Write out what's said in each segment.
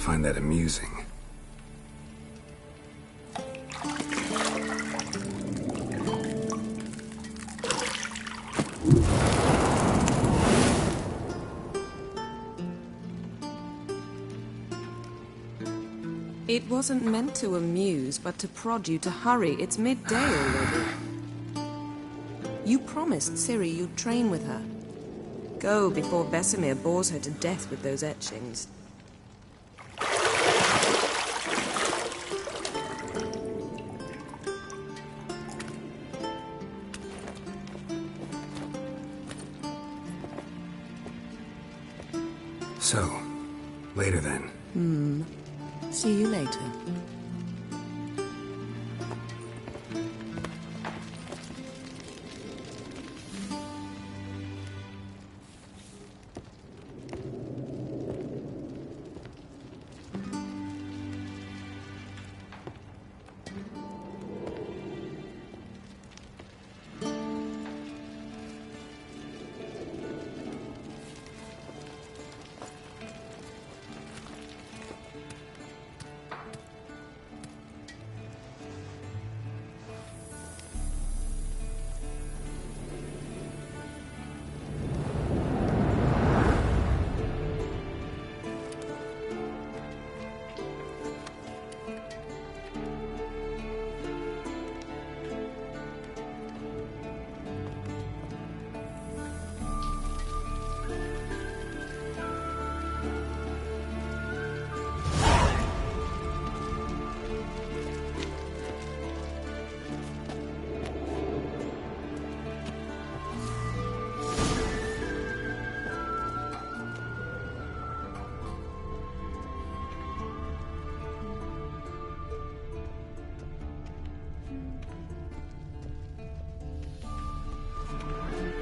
don't find that amusing. It wasn't meant to amuse, but to prod you to hurry. It's midday already. You promised Ciri you'd train with her. Go before Vesemir bores her to death with those etchings. So, later then. See you later.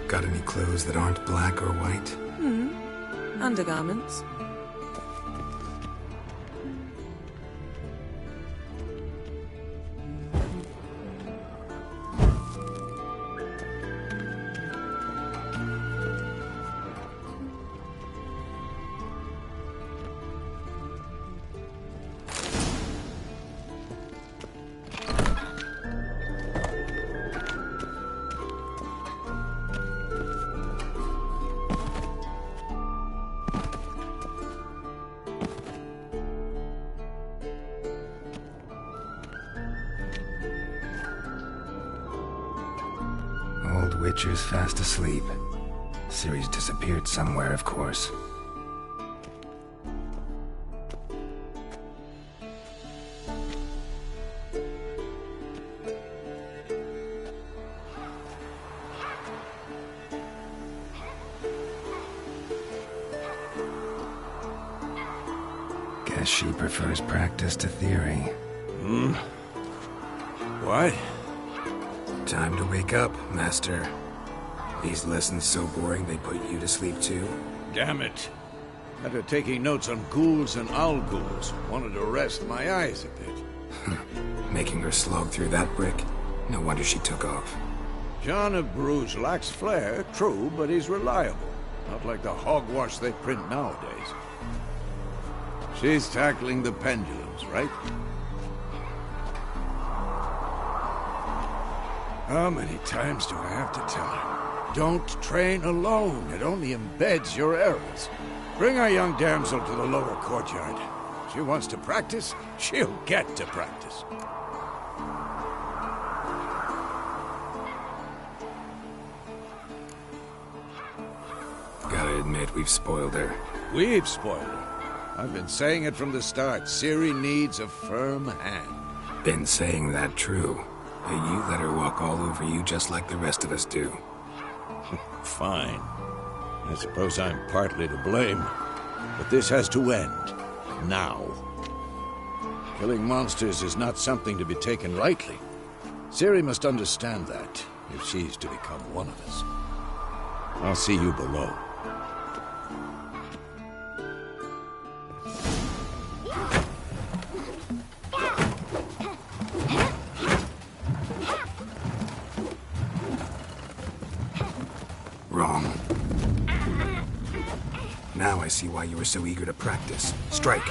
Got any clothes that aren't black or white? Undergarments. Witcher's fast asleep. Ciri's disappeared somewhere, of course. Guess she prefers practice to theory. What? Time to wake up, Master. These lessons so boring they put you to sleep too? Damn it. After taking notes on ghouls and owl ghouls, wanted to rest my eyes a bit. Making her slog through that brick? No wonder she took off. John of Bruges lacks flair, true, but he's reliable. Not like the hogwash they print nowadays. She's tackling the pendulums, right? How many times do I have to tell her? Don't train alone. It only embeds your errors. Bring our young damsel to the lower courtyard. She wants to practice, she'll get to practice. Gotta admit, we've spoiled her. We've spoiled her. I've been saying it from the start. Ciri needs a firm hand. Been saying that true. But you let her walk all over you just like the rest of us do. Fine. I suppose I'm partly to blame. But this has to end. Now. Killing monsters is not something to be taken lightly. Ciri must understand that, if she's to become one of us. I'll see you below. Wrong. Now I see why you were so eager to practice. Strike.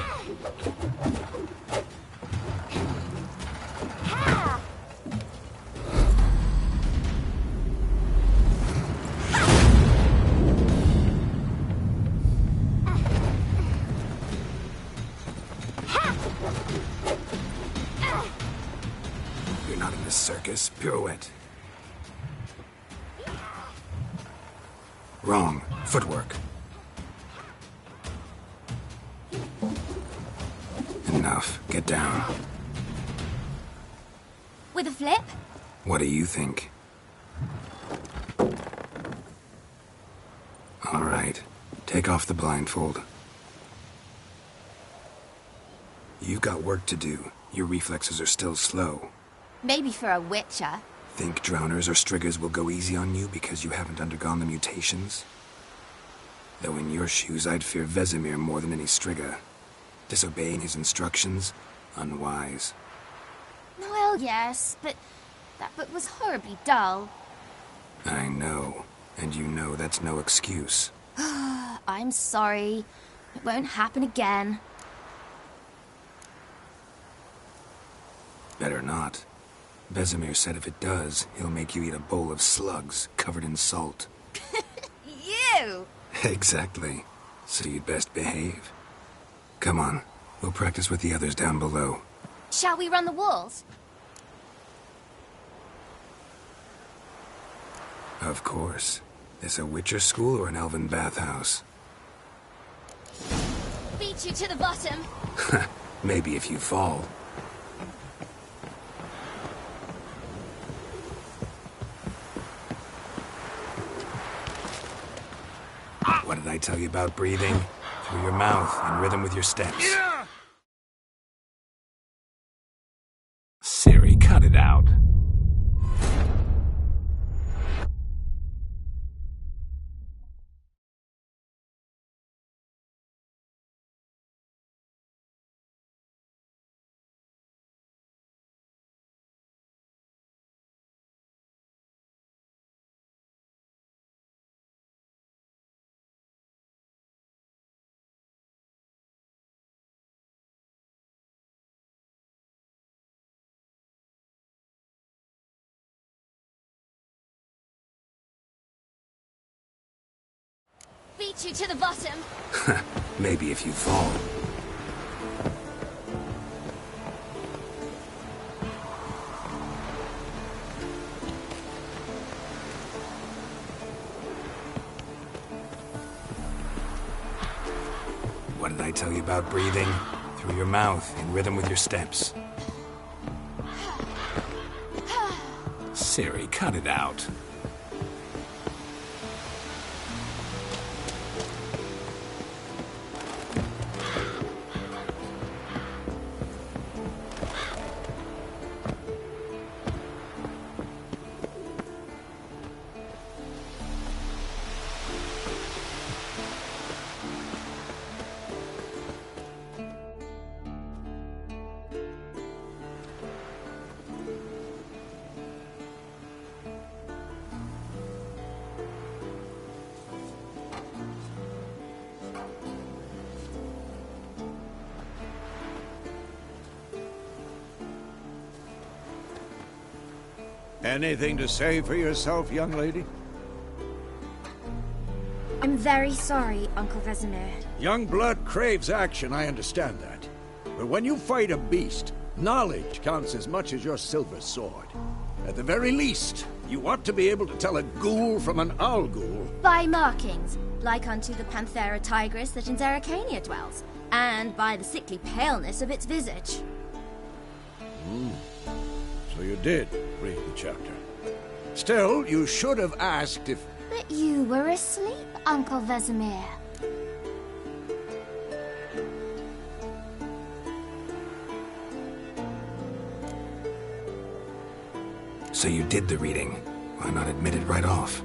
You're not in the circus. Pirouette. Wrong. Footwork. Enough. Get down. With a flip? What do you think? All right. Take off the blindfold. You've got work to do. Your reflexes are still slow. Maybe for a witcher. Think drowners or striggers will go easy on you because you haven't undergone the mutations? Though in your shoes, I'd fear Vesemir more than any strigger. Disobeying his instructions? Unwise. Well, yes, but that book was horribly dull. I know. And you know that's no excuse. I'm sorry. It won't happen again. Better not. Vesemir said if it does, he'll make you eat a bowl of slugs covered in salt. You! Exactly. So you'd best behave. Come on. We'll practice with the others down below. Shall we run the walls? Of course. This a Witcher school or an elven bathhouse? Beat you to the bottom. Maybe if you fall. What did I tell you about breathing? Through your mouth, in rhythm with your steps. Ciri, cut it out. Beat you to the bottom. Maybe if you fall. What did I tell you about breathing? Through your mouth, in rhythm with your steps. Ciri, cut it out. Anything to say for yourself, young lady? I'm very sorry, Uncle Vesemir. Young blood craves action, I understand that. But when you fight a beast, knowledge counts as much as your silver sword. At the very least, you ought to be able to tell a ghoul from an owl ghoul. By markings, like unto the Panthera tigris that in Zerrikania dwells, and by the sickly paleness of its visage. So you did read the chapter. Still, you should have asked if... But you were asleep, Uncle Vesemir. So you did the reading. Why not admit it right off?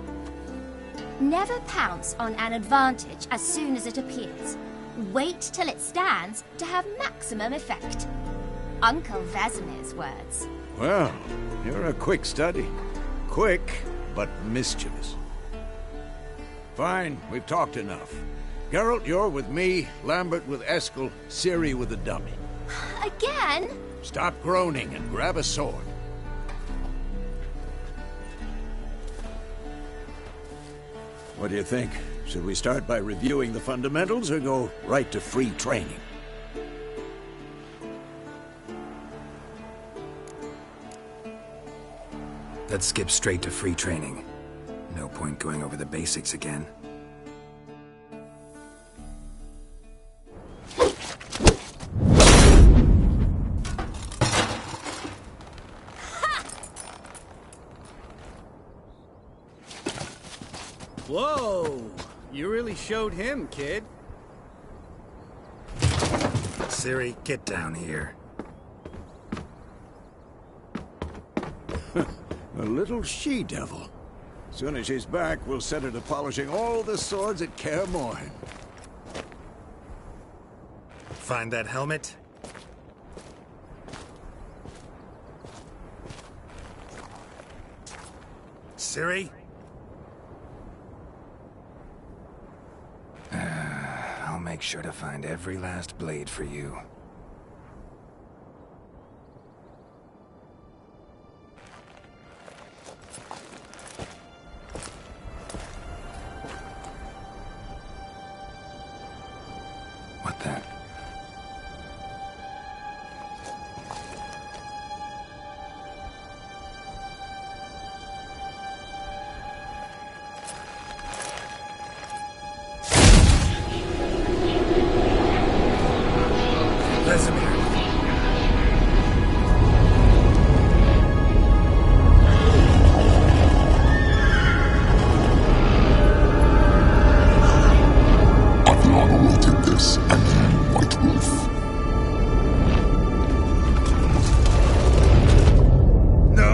Never pounce on an advantage as soon as it appears. Wait till it stands to have maximum effect. Uncle Vesemir's words. Well, you're a quick study. Quick, but mischievous. Fine, we've talked enough. Geralt, you're with me, Lambert with Eskel, Ciri with the dummy. Again? Stop groaning and grab a sword. What do you think? Should we start by reviewing the fundamentals or go right to free training? Let's skip straight to free training. No point going over the basics again. Whoa! You really showed him, kid. Ciri, get down here. A little she-devil. Soon as she's back, we'll set her to polishing all the swords at Kaer Morhen. Find that helmet? Ciri? I'll make sure to find every last blade for you. What the? Vesemir. Adriana will take this, and you, White Wolf. No!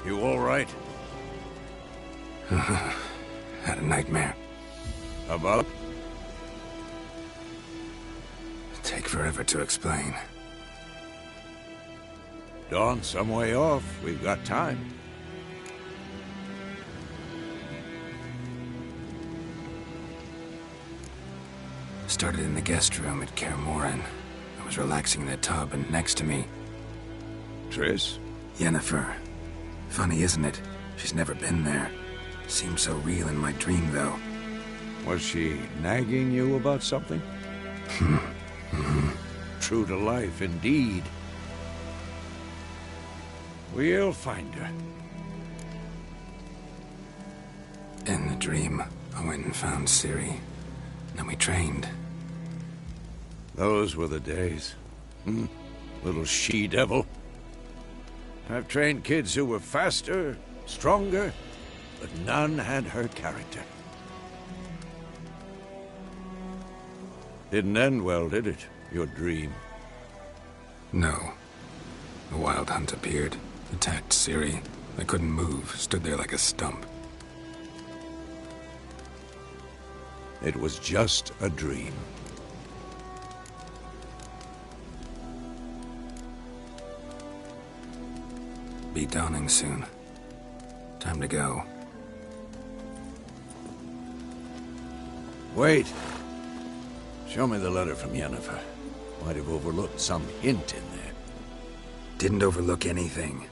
You all right? Had a nightmare. About? Take forever to explain. Dawn, some way off. We've got time. Started in the guest room at Kaer Morhen. I was relaxing in the tub, and next to me, Triss? Yennefer. Funny, isn't it? She's never been there. Seemed so real in my dream, though. Was she nagging you about something? True to life, indeed. We'll find her. In the dream, I went and found Ciri. Then we trained. Those were the days. Little she-devil. I've trained kids who were faster, stronger, but none had her character. Didn't end well, did it? Your dream? No. A wild hunt appeared, attacked Ciri. I couldn't move, stood there like a stump. It was just a dream. Be dawning soon. Time to go. Wait. Show me the letter from Yennefer. Might have overlooked some hint in there. Didn't overlook anything.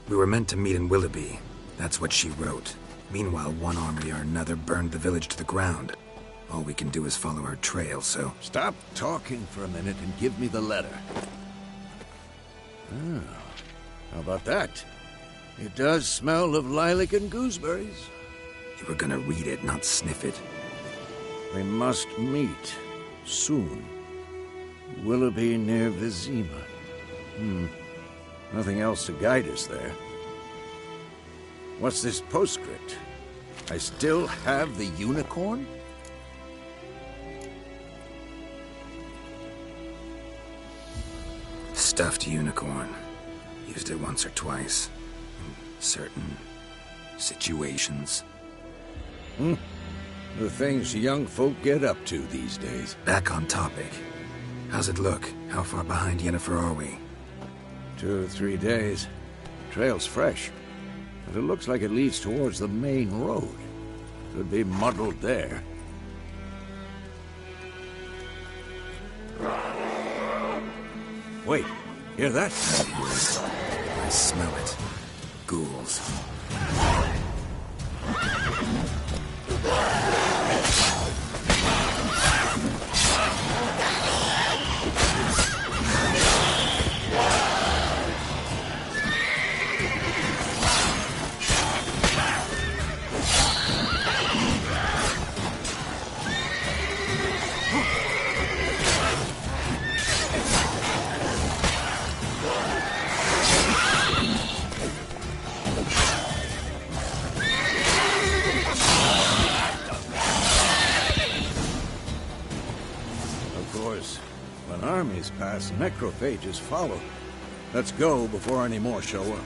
We were meant to meet in Willoughby. That's what she wrote. Meanwhile, one army or another burned the village to the ground. All we can do is follow her trail, so... Stop talking for a minute and give me the letter. Oh, how about that? It does smell of lilac and gooseberries. You were gonna read it, not sniff it. We must meet. Soon. Willoughby near Vizima. Nothing else to guide us there. What's this postscript? I still have the unicorn? Stuffed unicorn. Used it once or twice. In certain situations. The things young folk get up to these days. Back on topic. How's it look? How far behind Yennefer are we? 2 or 3 days. Trail's fresh, but it looks like it leads towards the main road. Could be muddled there. Wait, hear that? I smell it. Ghouls. When armies pass, necrophages follow. Let's go before any more show up.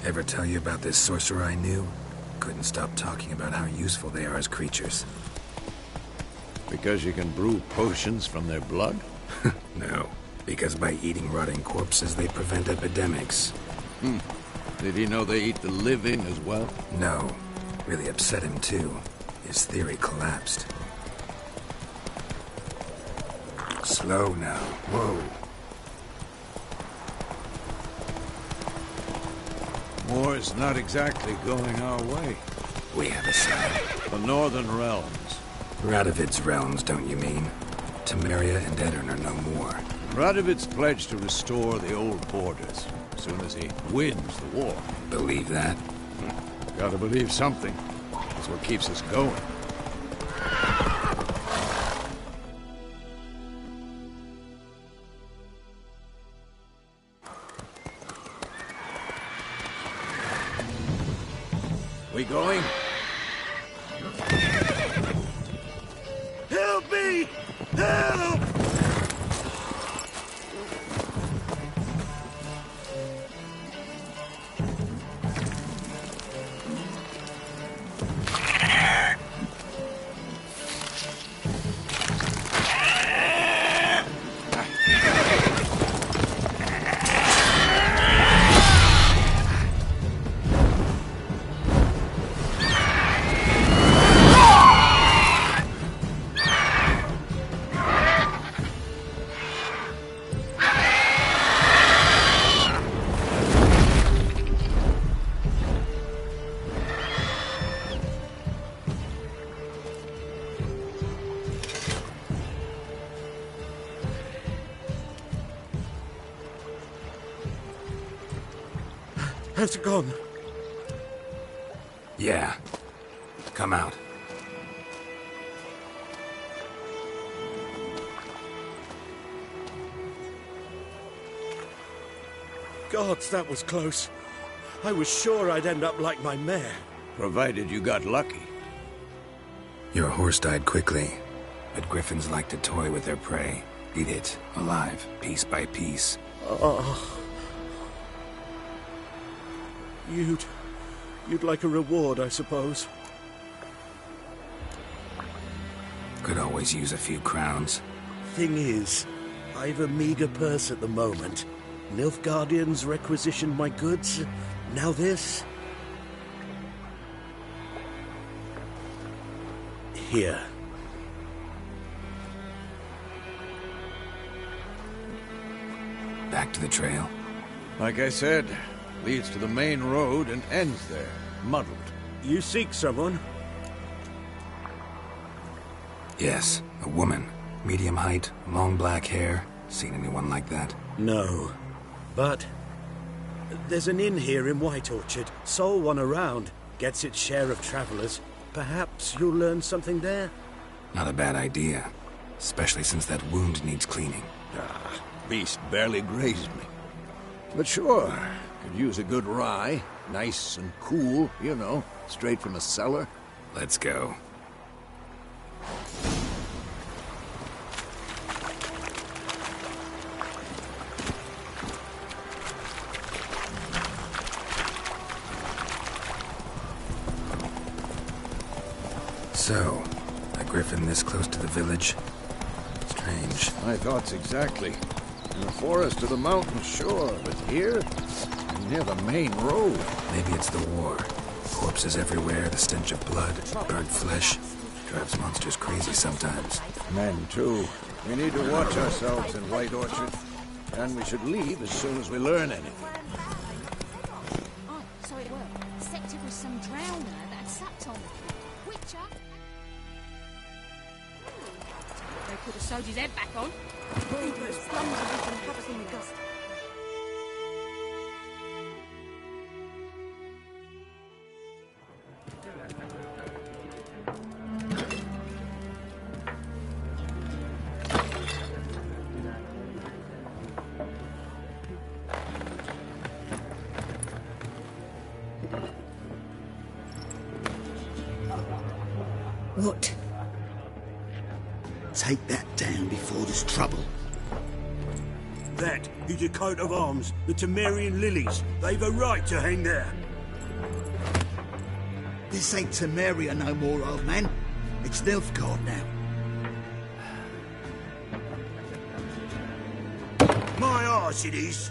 Ever tell you about this sorcerer I knew? Couldn't stop talking about how useful they are as creatures. Because you can brew potions from their blood? No, because by eating rotting corpses, they prevent epidemics. Did he know they eat the living as well? No. Really upset him, too. His theory collapsed. Slow now. Whoa. War's not exactly going our way. We have a side. The Northern Realms. Radovid's realms, don't you mean? Temeria and Edirn are no more. Radovid's pledged to restore the old borders as soon as he wins the war. Believe that? Gotta believe something. That's what keeps us going. We going? Help me! Help! Has it gone? Yeah. Come out. Gods, that was close. I was sure I'd end up like my mare. Provided you got lucky. Your horse died quickly, but griffins like to toy with their prey. Eat it, alive, piece by piece. Oh. You'd like a reward, I suppose. Could always use a few crowns. Thing is, I've a meager purse at the moment. Nilfgaardians requisitioned my goods. Now this. Here. Back to the trail. Like I said, leads to the main road and ends there, muddled. You seek someone? Yes, a woman. Medium height, long black hair. Seen anyone like that? No. But there's an inn here in White Orchard. Sole one around. Gets its share of travelers. Perhaps you'll learn something there? Not a bad idea. Especially since that wound needs cleaning. Beast barely grazed me. But sure, could use a good rye. Nice and cool, you know, straight from a cellar. Let's go. So, a griffin this close to the village? Strange. My thoughts exactly. In the forest or the mountain, sure, but here? Near the main road. Maybe it's the war. Corpses everywhere, the stench of blood, burnt flesh. Drives monsters crazy sometimes. Men, too. We need to watch ourselves in White Orchard. And we should leave as soon as we learn anything. Oh, so it worked. Except it was some drowner that had sucked on the Witcher. They could have sewed his head back on. What? Take that down before there's trouble. That is a coat of arms, the Temerian lilies. They've a right to hang there. This ain't Temeria no more, old man. It's Nilfgaard now. My arse it is.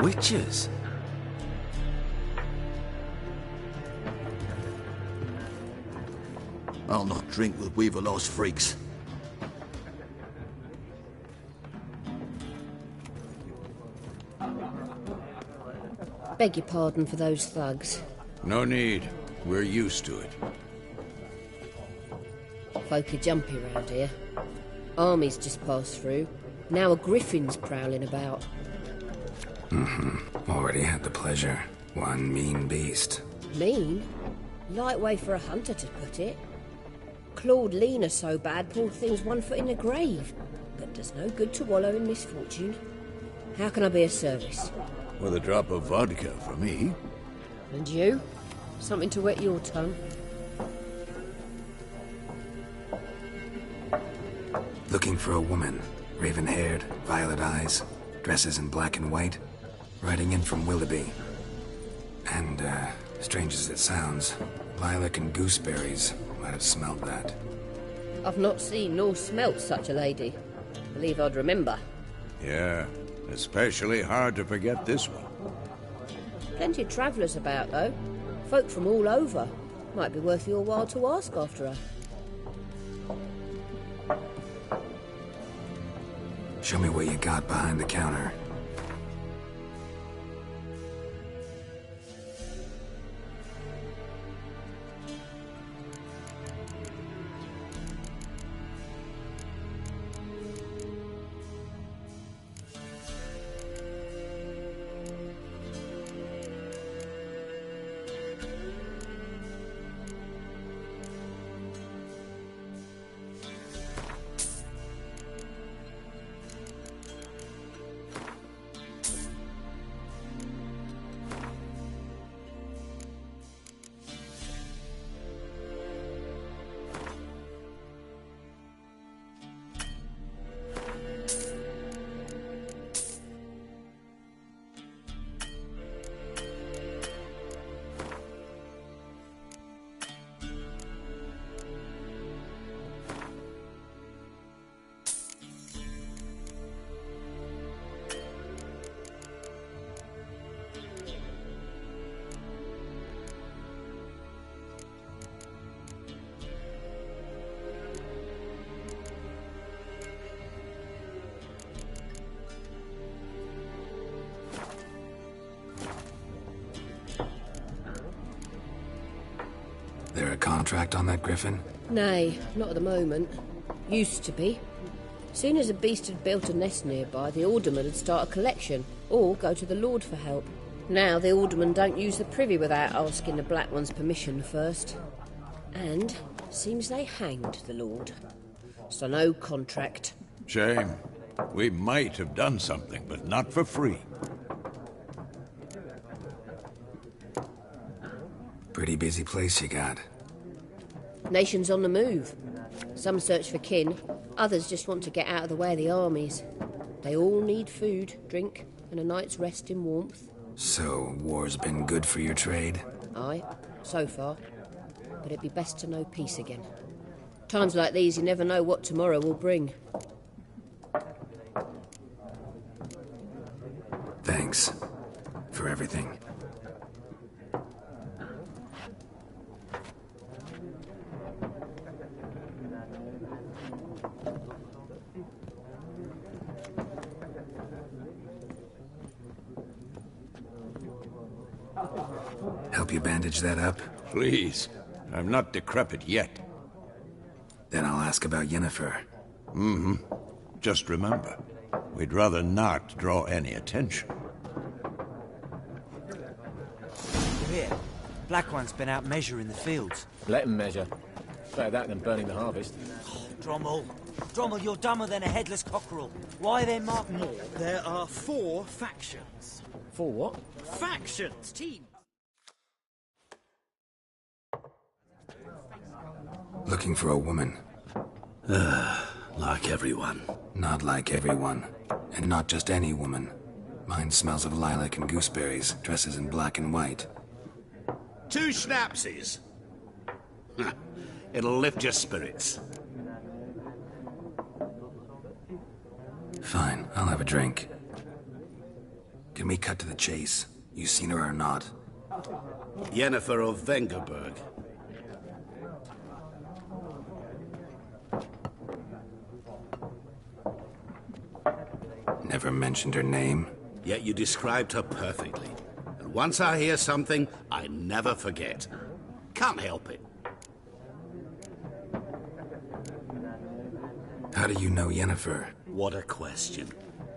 Witches? I'll not drink with Weaverlost freaks. Beg your pardon for those thugs. No need. We're used to it. Folk are jumpy round here. Armies just passed through. Now a griffin's prowling about. Already had the pleasure. One mean beast. Mean? Light way for a hunter to put it. Clawed Lena so bad, poor thing's 1 foot in the grave. But does no good to wallow in misfortune. How can I be of service? With a drop of vodka for me. And you? Something to wet your tongue? Looking for a woman. Raven-haired, violet eyes, dresses in black and white. Riding in from Willoughby. And, strange as it sounds, lilac and gooseberries might have smelled that. I've not seen nor smelt such a lady. Believe I'd remember. Yeah, especially hard to forget this one. Plenty of travellers about, though. Folk from all over. Might be worth your while to ask after her. Show me what you got behind the counter. contract on that griffin? Nay, not at the moment. Used to be. Soon as a beast had built a nest nearby, the alderman would start a collection, or go to the Lord for help. Now the aldermen don't use the privy without asking the Black One's permission first. And seems they hanged the Lord. So no contract. Shame. We might have done something, but not for free. Pretty busy place you got. Nations on the move. Some search for kin, others just want to get out of the way of the armies. They all need food, drink, and a night's rest in warmth. So, war's been good for your trade? Aye, so far. But it'd be best to know peace again. Times like these, you never know what tomorrow will bring. Thanks for everything. Help you bandage that up? Please. I'm not decrepit yet. Then I'll ask about Yennefer. Mm-hmm. Just remember, we'd rather not draw any attention. Here, Black One's been out measuring the fields. Let him measure. Better that than burning the harvest. Oh, Drommel, you're dumber than a headless cockerel. Why then mark more? There are 4 factions. 4 what? Factions, team. Looking for a woman. Like everyone. Not like everyone. And not just any woman. Mine smells of lilac and gooseberries, dresses in black and white. 2 schnapsies. It'll lift your spirits. Fine, I'll have a drink. Can we cut to the chase? You seen her or not? Yennefer of Vengerberg. Never mentioned her name. Yet you described her perfectly. And once I hear something, I never forget. Can't help it. How do you know Yennefer? What a question.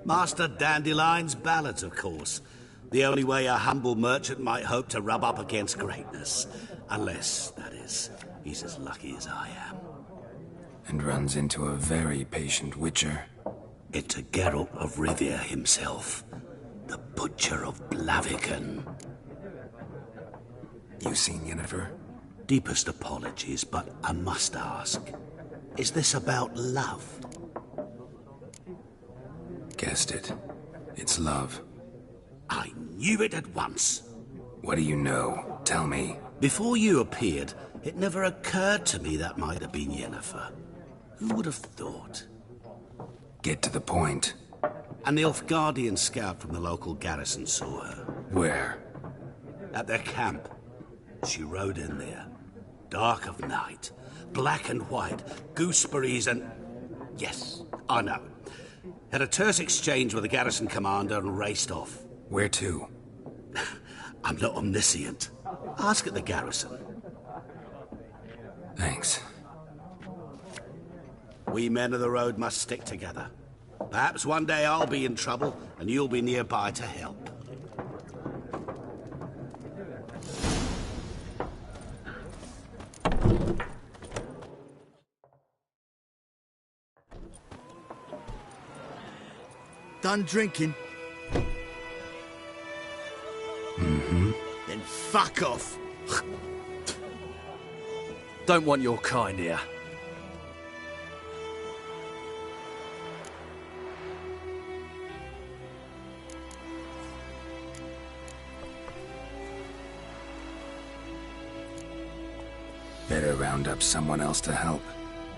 Master Dandelion's ballads, of course. The only way a humble merchant might hope to rub up against greatness. Unless, that is, he's as lucky as I am. And runs into a very patient witcher. It's a Geralt of Rivia himself. The Butcher of Blaviken. You seen Yennefer? Deepest apologies, but I must ask. Is this about love? Guessed it. It's love. I knew it at once. What do you know? Tell me. Before you appeared, it never occurred to me that might have been Yennefer. Who would have thought? Get to the point. An Nilfgaardian scout from the local garrison saw her. Where? At their camp. She rode in there. Dark of night. Black and white. Gooseberries and... Yes, I know. Had a terse exchange with the garrison commander and raced off. Where to? I'm not omniscient. Ask at the garrison. Thanks. We men of the road must stick together. Perhaps one day I'll be in trouble and you'll be nearby to help. Done drinking? Mm-hmm. Then fuck off. Don't want your kind here. Better round up someone else to help.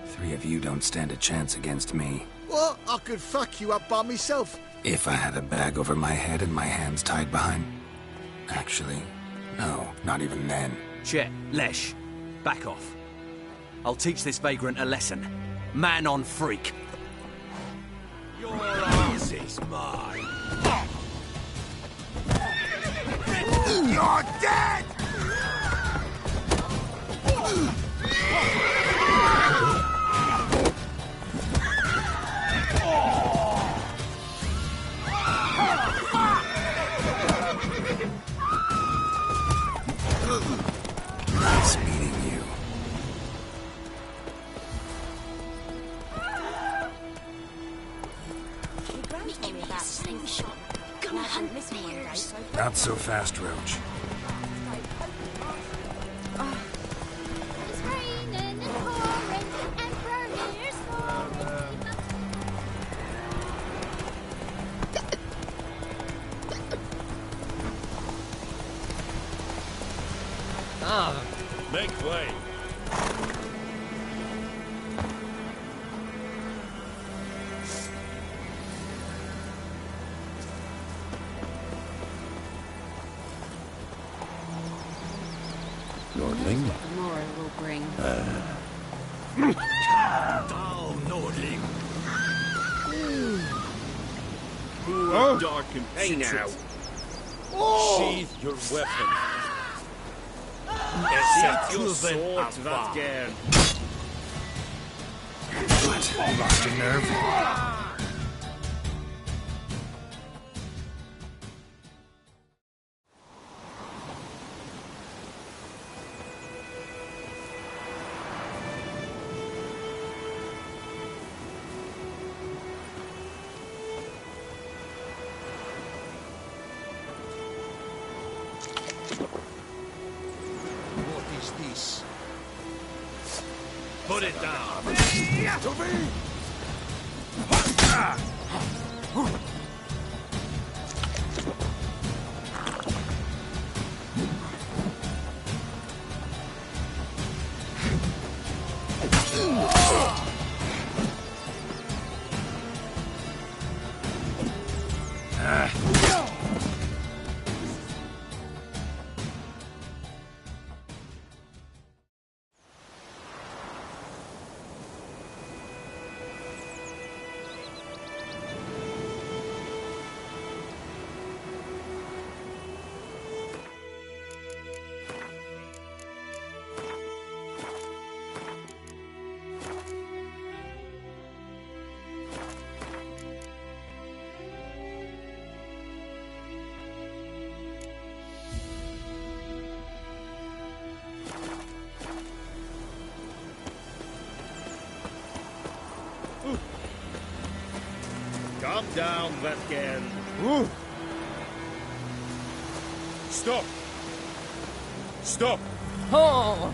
3 of you don't stand a chance against me. What? I could fuck you up by myself. If I had a bag over my head and my hands tied behind... Actually, no, not even then. Chet, Lesh, back off. I'll teach this vagrant a lesson. Man on freak. Your ass is mine. You're dead! Nice meeting you. Not so fast, Roach. It's raining and pouring and burning your Make way. Nordling? Tomorrow will bring. Down, Nordling. Oh, dark and Hey now. sheath your weapon. Set your sword, Vatgern. What? Lost your nerve? What is this? Put it down. To me! Calm down, Vatgern. Stop! Stop! Oh!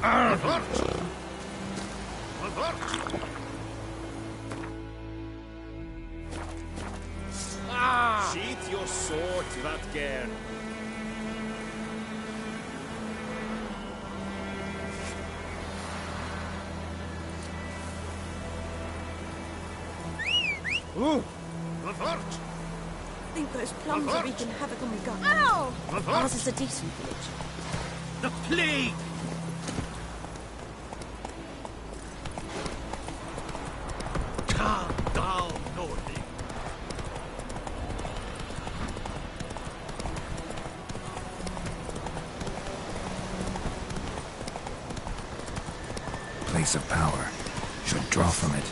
Sheath your sword, Vatgern. I think those plums are wreaking havoc on my gut. Ow! Ours is a decent village. The plague! Calm down, Nordling. Place of power. Should draw from it.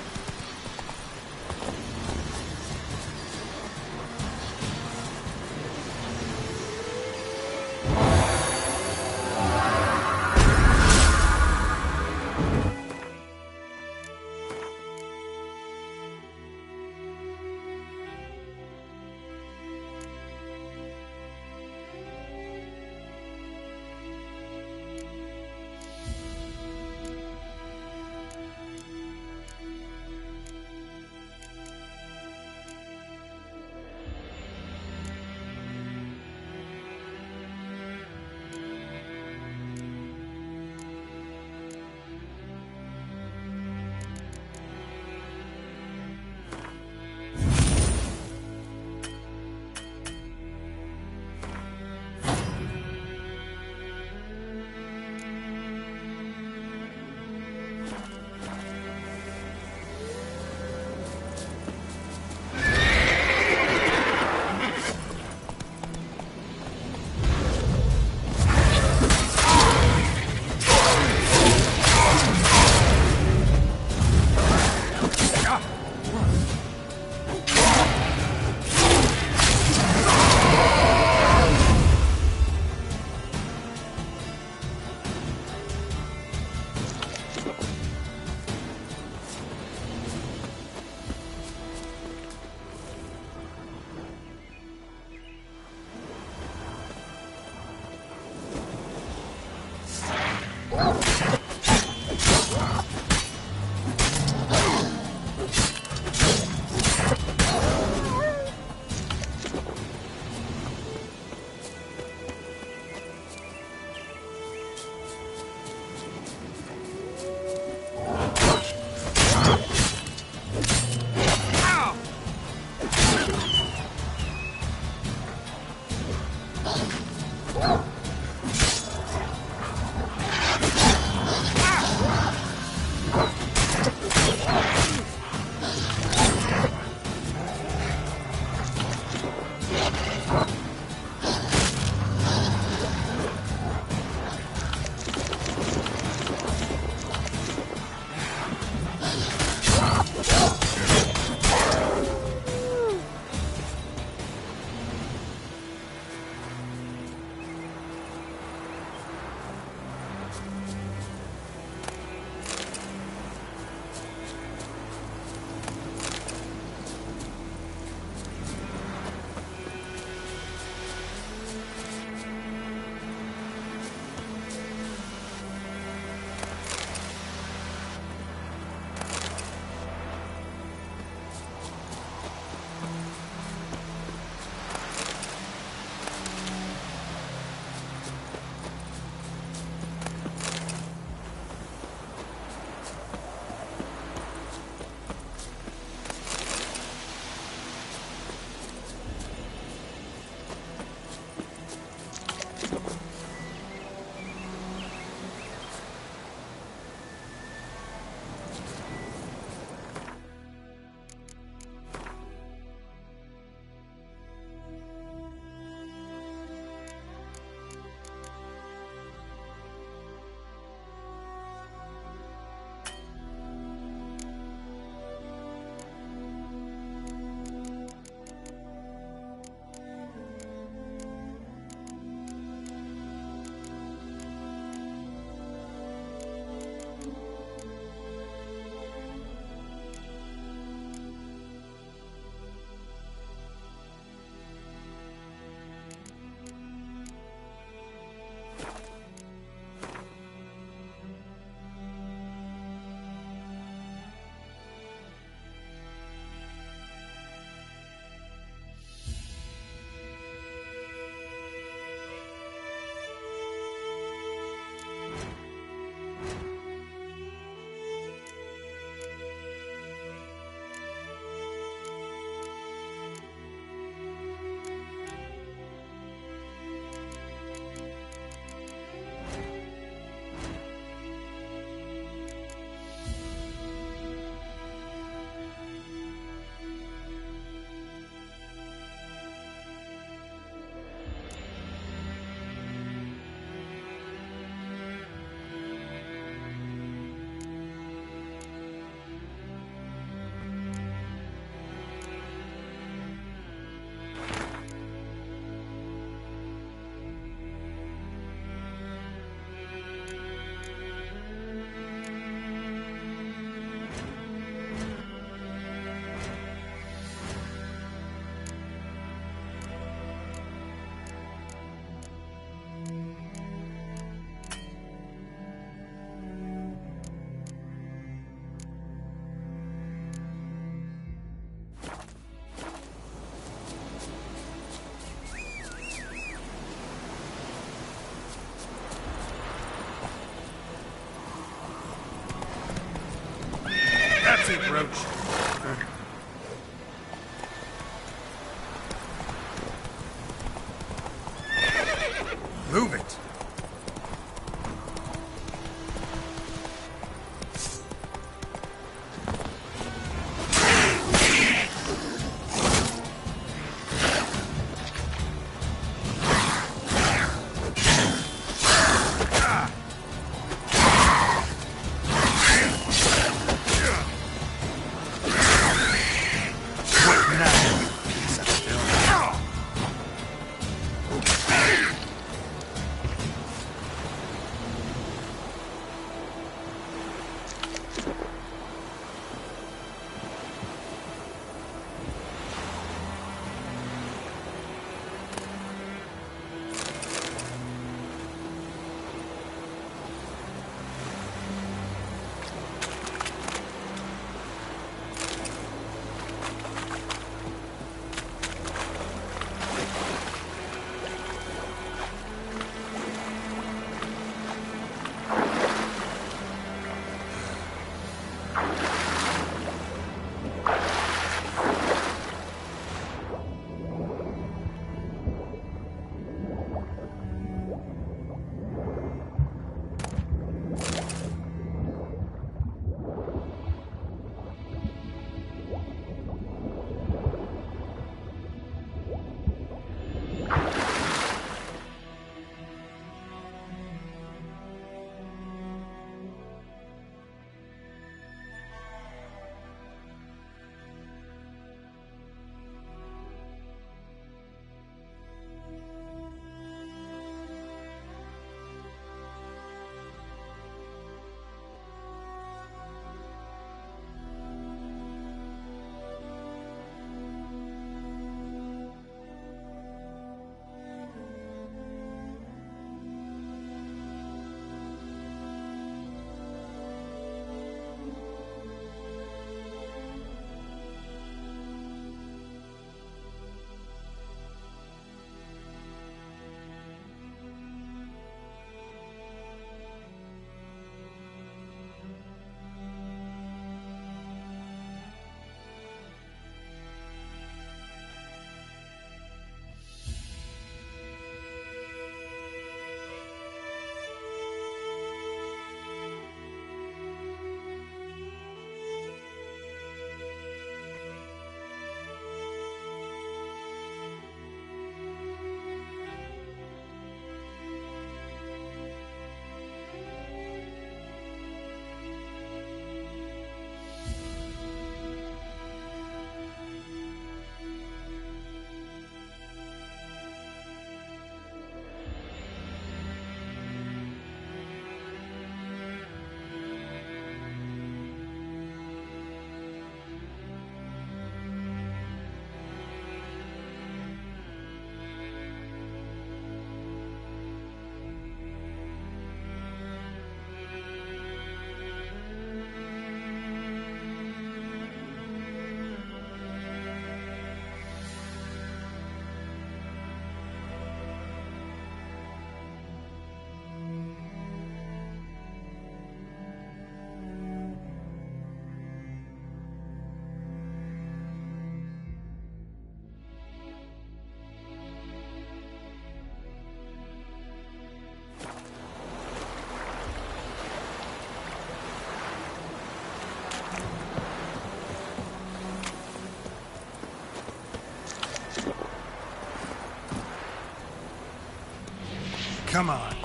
Come on.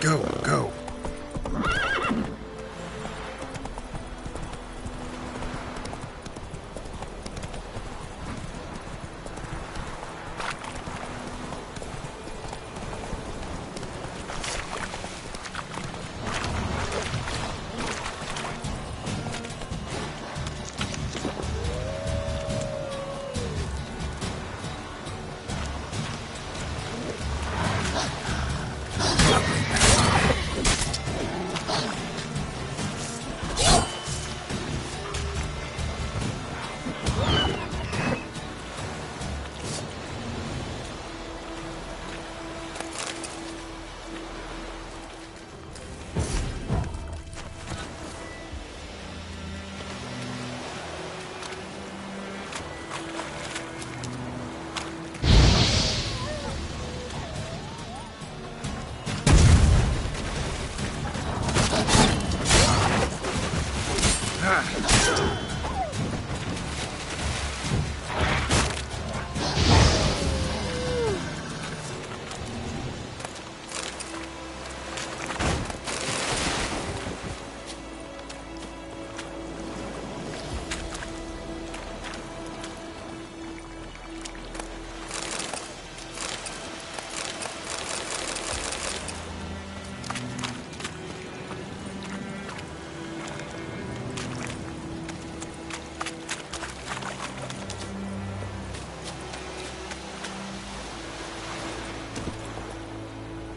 Go, go.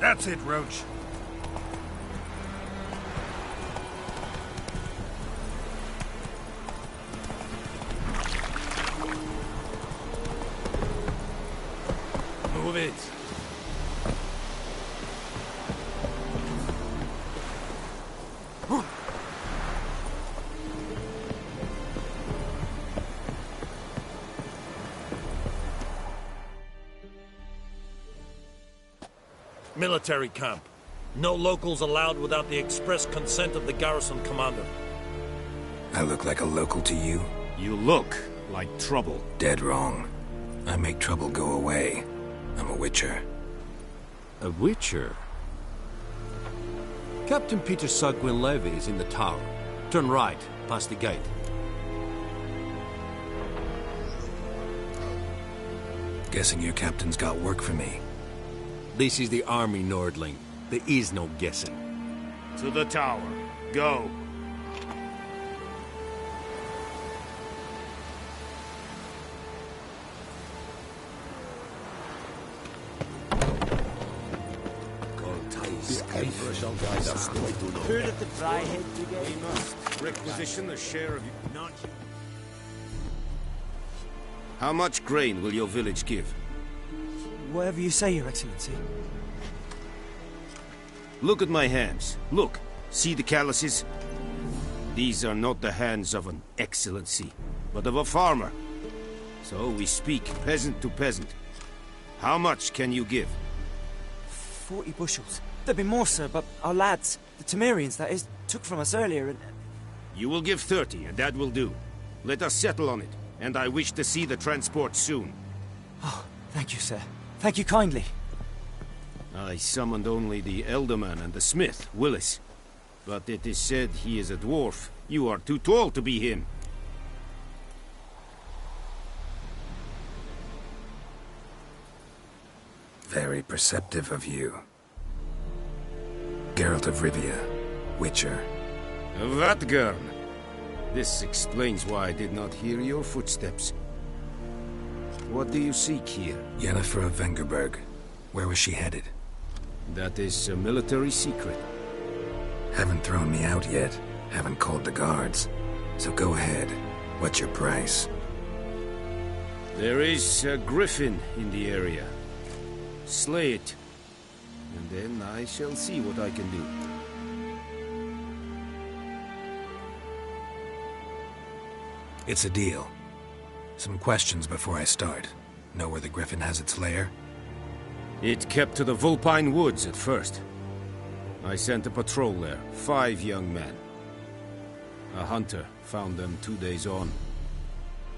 That's it, Roach. Move it. Military camp. No locals allowed without the express consent of the garrison commander. I look like a local to you? You look like trouble. Dead wrong. I make trouble go away. I'm a witcher. A witcher? Captain Peter Sagwin Levy is in the tower. Turn right, past the gate. Guessing your captain's got work for me. This is the army, Nordling. There is no guessing. To the tower. Go. Heard of the Dryhead Brigade? We must requisition a share of you. Not you. How much grain will your village give? Whatever you say, Your Excellency. Look at my hands. Look. See the calluses? These are not the hands of an excellency, but of a farmer. So we speak peasant to peasant. How much can you give? 40 bushels. There'd be more, sir, but our lads, the Temerians, that is, took from us earlier and... You will give 30, and that will do. Let us settle on it, and I wish to see the transport soon. Oh, thank you, sir. Thank you kindly. I summoned only the Elderman and the smith, Willis. But it is said he is a dwarf. You are too tall to be him. Very perceptive of you. Geralt of Rivia, Witcher. Vatgern! This explains why I did not hear your footsteps. What do you seek here? Yennefer of Vengerberg. Where was she headed? That is a military secret. Haven't thrown me out yet. Haven't called the guards. So go ahead. What's your price? There is a griffin in the area. Slay it. And then I shall see what I can do. It's a deal. Some questions before I start. Know where the griffin has its lair? It kept to the Vulpine Woods at first. I sent a patrol there, 5 young men. A hunter found them 2 days on.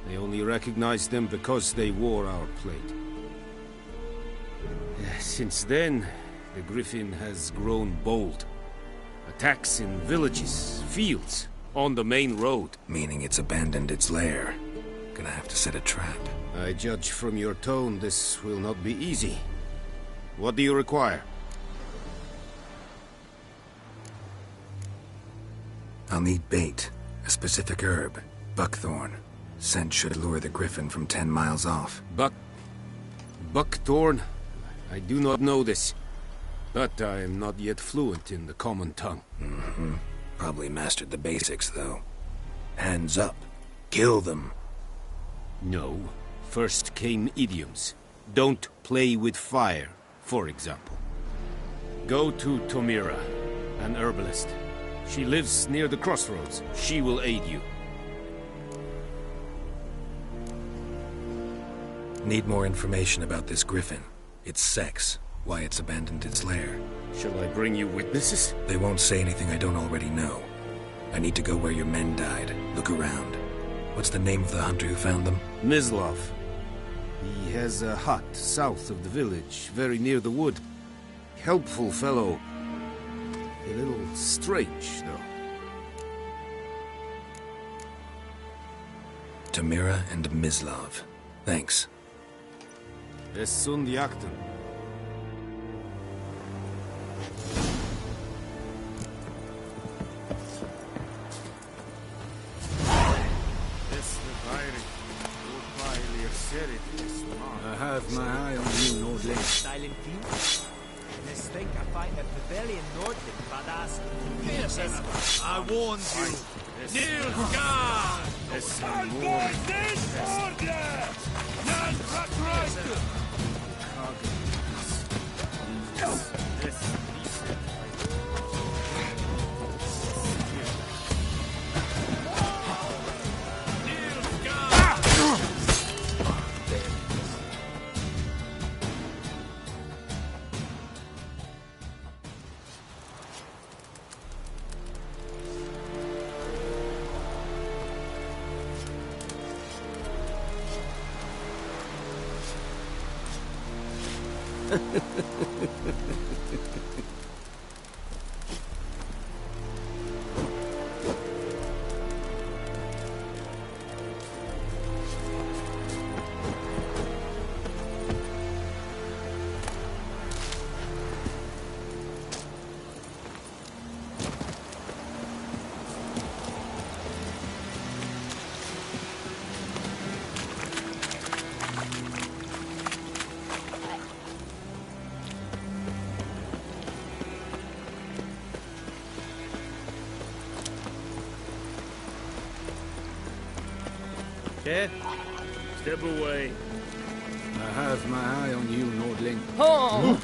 They only recognized them because they wore our plate. Since then, the griffin has grown bold. Attacks in villages, fields, on the main road. Meaning it's abandoned its lair. Gonna have to set a trap. I judge from your tone this will not be easy. What do you require? I'll need bait. A specific herb. Buckthorn. Scent should lure the griffin from 10 miles off. Buckthorn? I do not know this. But I am not yet fluent in the common tongue. Mm-hmm. Probably mastered the basics, though. Hands up. Kill them. No. First came idioms. Don't play with fire, for example. Go to Tomira, an herbalist. She lives near the crossroads. She will aid you. Need more information about this griffin. Its sex. Why it's abandoned its lair. Shall I bring you witnesses? They won't say anything I don't already know. I need to go where your men died. Look around. What's the name of the hunter who found them? Mislav. He has a hut south of the village, very near the wood. Helpful fellow. A little strange, though. Tamira and Mislav. Thanks. Es sunt jakten. I have my eye on you, Nordling. Silent fiend? This think I find a pavilion Nordling, badass. Yes, I warned you. Nilfgaard! Kid, step away. I have my eye on you, Nordling. Oh!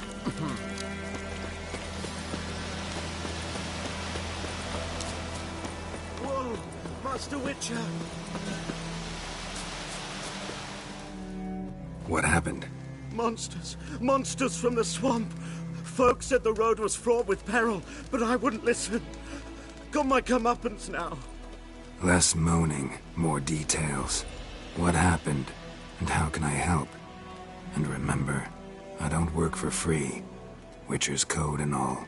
Whoa, Master Witcher! What happened? Monsters! Monsters from the swamp! Folk said the road was fraught with peril, but I wouldn't listen. Got my comeuppance now. Less moaning, more details. What happened, and how can I help? And remember, I don't work for free. Witcher's code and all.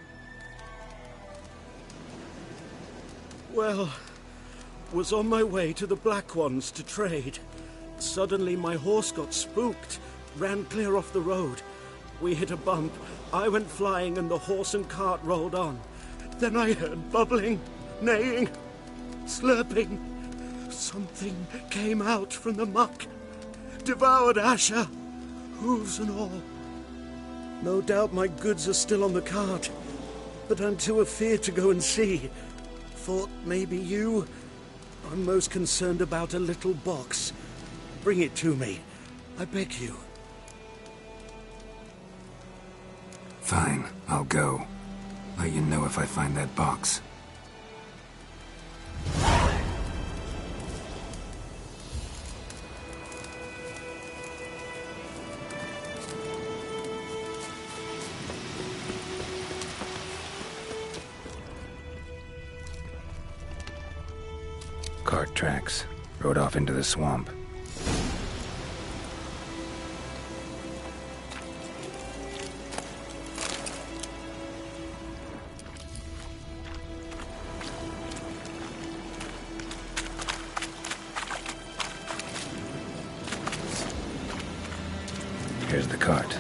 Well, was on my way to the Black Ones to trade. Suddenly my horse got spooked, ran clear off the road. We hit a bump, I went flying and the horse and cart rolled on. Then I heard bubbling, neighing, slurping. Something came out from the muck, devoured Asher, hooves and all. No doubt my goods are still on the cart, but I'm too afeard to go and see. Thought maybe you. I'm most concerned about a little box. Bring it to me, I beg you. Fine, I'll go. Let you know if I find that box. Cart tracks. Rode off into the swamp. Here's the cart.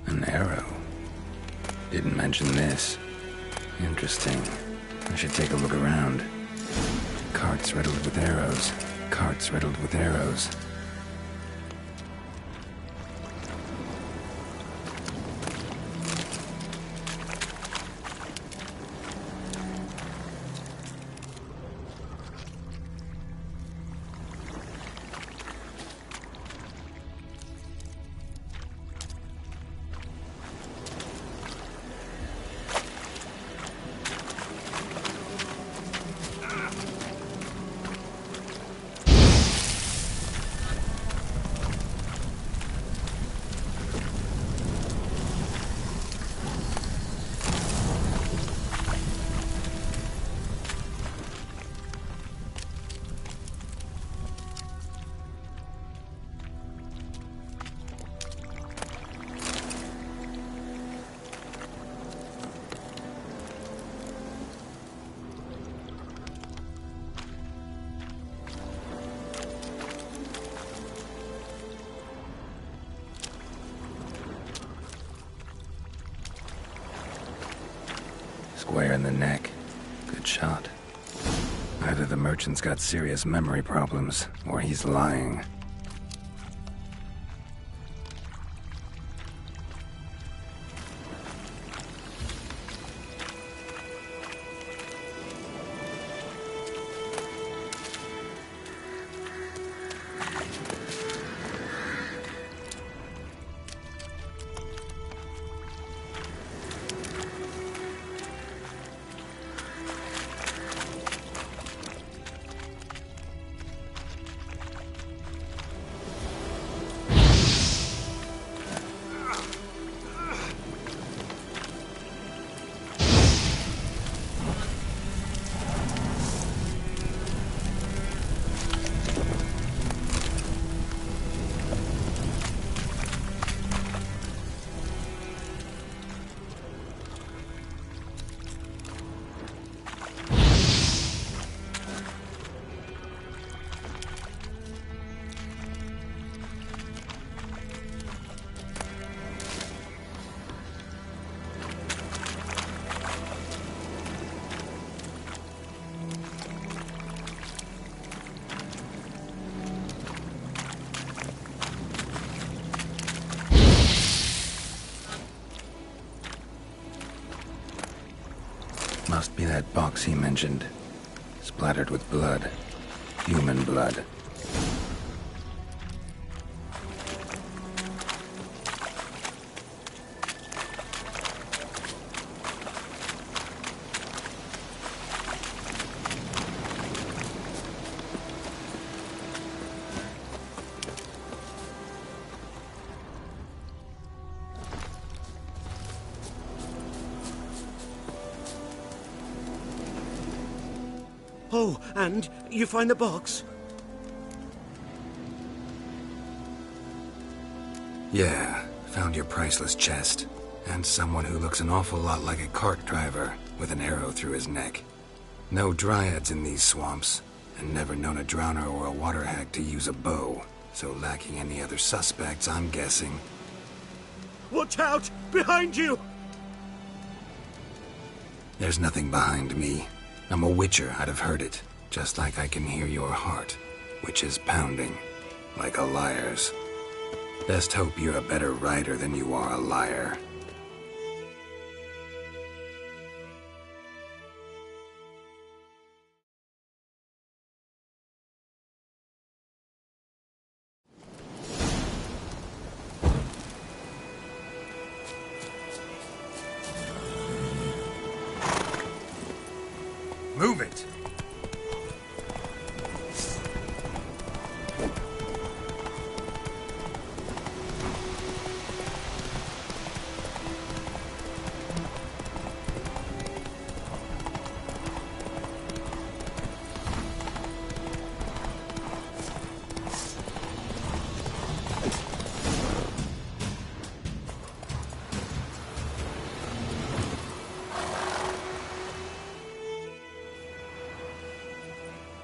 An arrow. Didn't mention this. Interesting. I should take a look around. Carts riddled with arrows. Carts riddled with arrows. Square in the neck. Good shot. Either the merchant's got serious memory problems, or he's lying. Must be that box he mentioned. Splattered with blood. Human blood. Oh, and you find the box? Yeah, found your priceless chest. And someone who looks an awful lot like a cart driver, with an arrow through his neck. No dryads in these swamps, and never known a drowner or a water hag to use a bow. So lacking any other suspects, I'm guessing. Watch out! Behind you! There's nothing behind me. I'm a witcher, I'd have heard it. Just like I can hear your heart, which is pounding. Like a liar's. Best hope you're a better rider than you are a liar. Move it!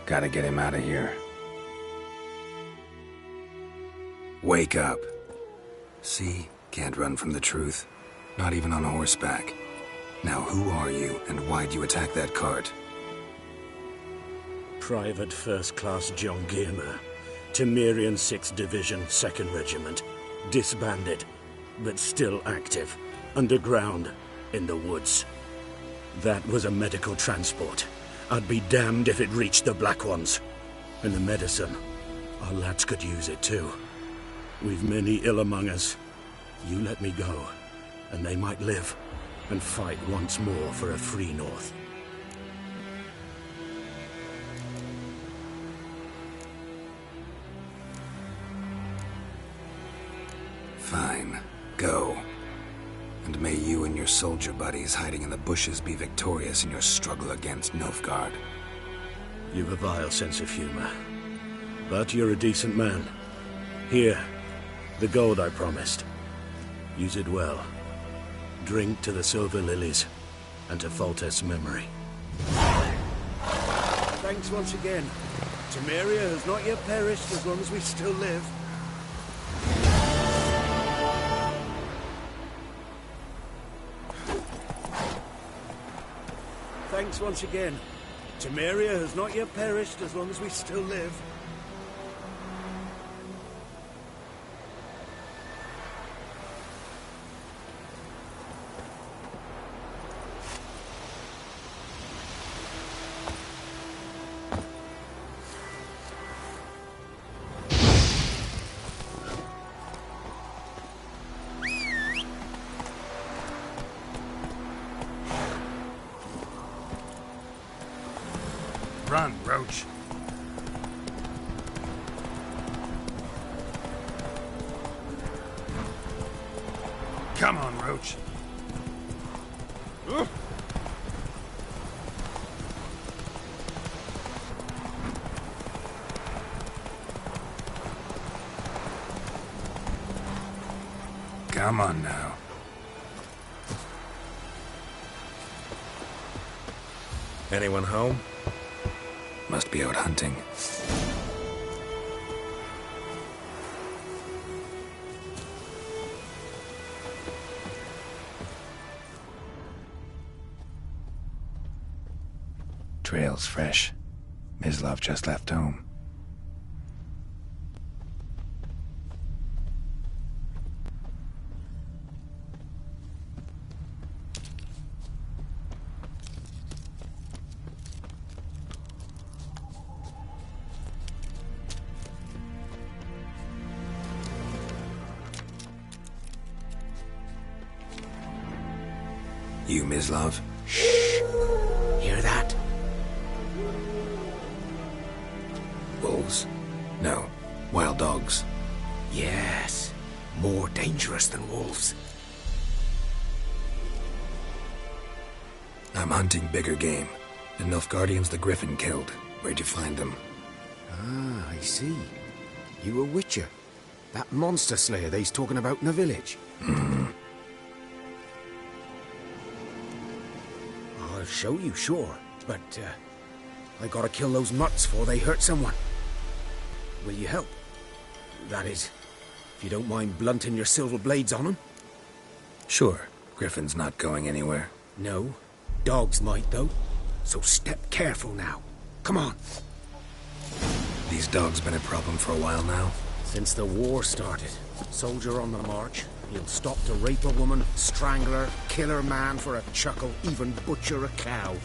Gotta get him out of here. Wake up. See? Can't run from the truth. Not even on horseback. Now who are you, and why'd you attack that cart? Private First Class John Giermer. Temerian 6th Division, 2nd Regiment. Disbanded, but still active. Underground, in the woods. That was a medical transport. I'd be damned if it reached the Black Ones. And the medicine. Our lads could use it too. We've many ill among us. You let me go, and they might live, and fight once more for a free North. Fine. Go. And may you and your soldier buddies hiding in the bushes be victorious in your struggle against Nilfgaard. You've a vile sense of humor. But you're a decent man. Here, the gold I promised. Use it well. Drink to the Silver Lilies, and to Foltest's memory. Thanks once again. Temeria has not yet perished as long as we still live. Thanks once again. Temeria has not yet perished as long as we still live. Run, Roach. Come on, Roach. Come on now. Anyone home? Must be out hunting. Trail's fresh. Mislav just left home. You, Mislav? Shh! Hear that? Wolves? No. Wild dogs. Yes. More dangerous than wolves. I'm hunting bigger game. The Nilfgaardians the Griffin killed. Where'd you find them? Ah, I see. You a witcher. That monster slayer they's talking about in the village. I'll show you, sure. But, I gotta kill those mutts before they hurt someone. Will you help? That is, if you don't mind blunting your silver blades on them. Sure. Griffin's not going anywhere. No. Dogs might, though. So step careful now. Come on. These dogs been a problem for a while now? Since the war started. Soldier on the march. He'll stop to rape a woman, strangle her, kill her man for a chuckle, even butcher a cow.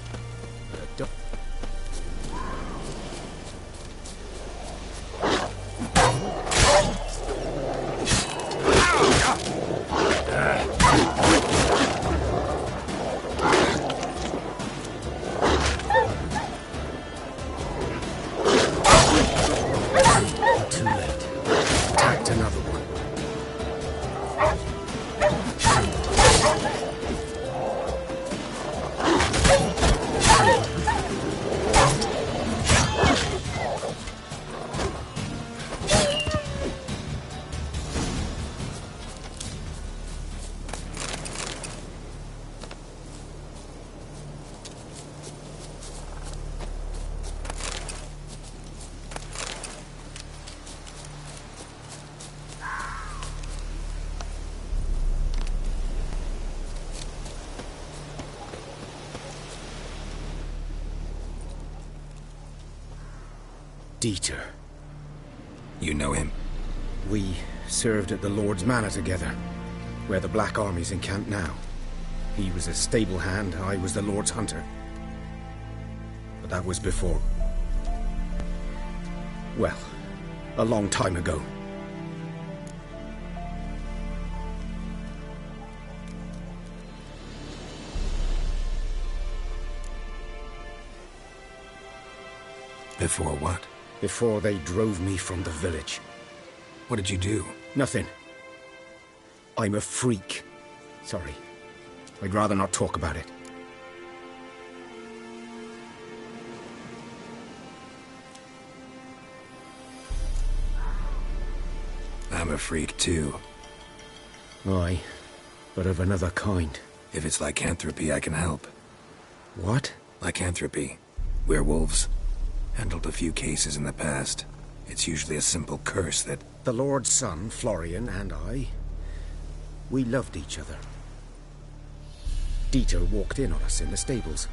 Too late. Attacked another one. Dieter. You know him? We served at the Lord's Manor together, where the Black Army's encamped now. He was a stable hand, I was the Lord's hunter. But that was before... well, a long time ago. Before what? Before they drove me from the village. What did you do? Nothing. I'm a freak. Sorry. I'd rather not talk about it. I'm a freak too. Aye, but of another kind. If it's lycanthropy, I can help. What? Lycanthropy. Werewolves. Handled a few cases in the past. It's usually a simple curse that... The Lord's son, Florian, and I... we loved each other. Dieter walked in on us in the stables.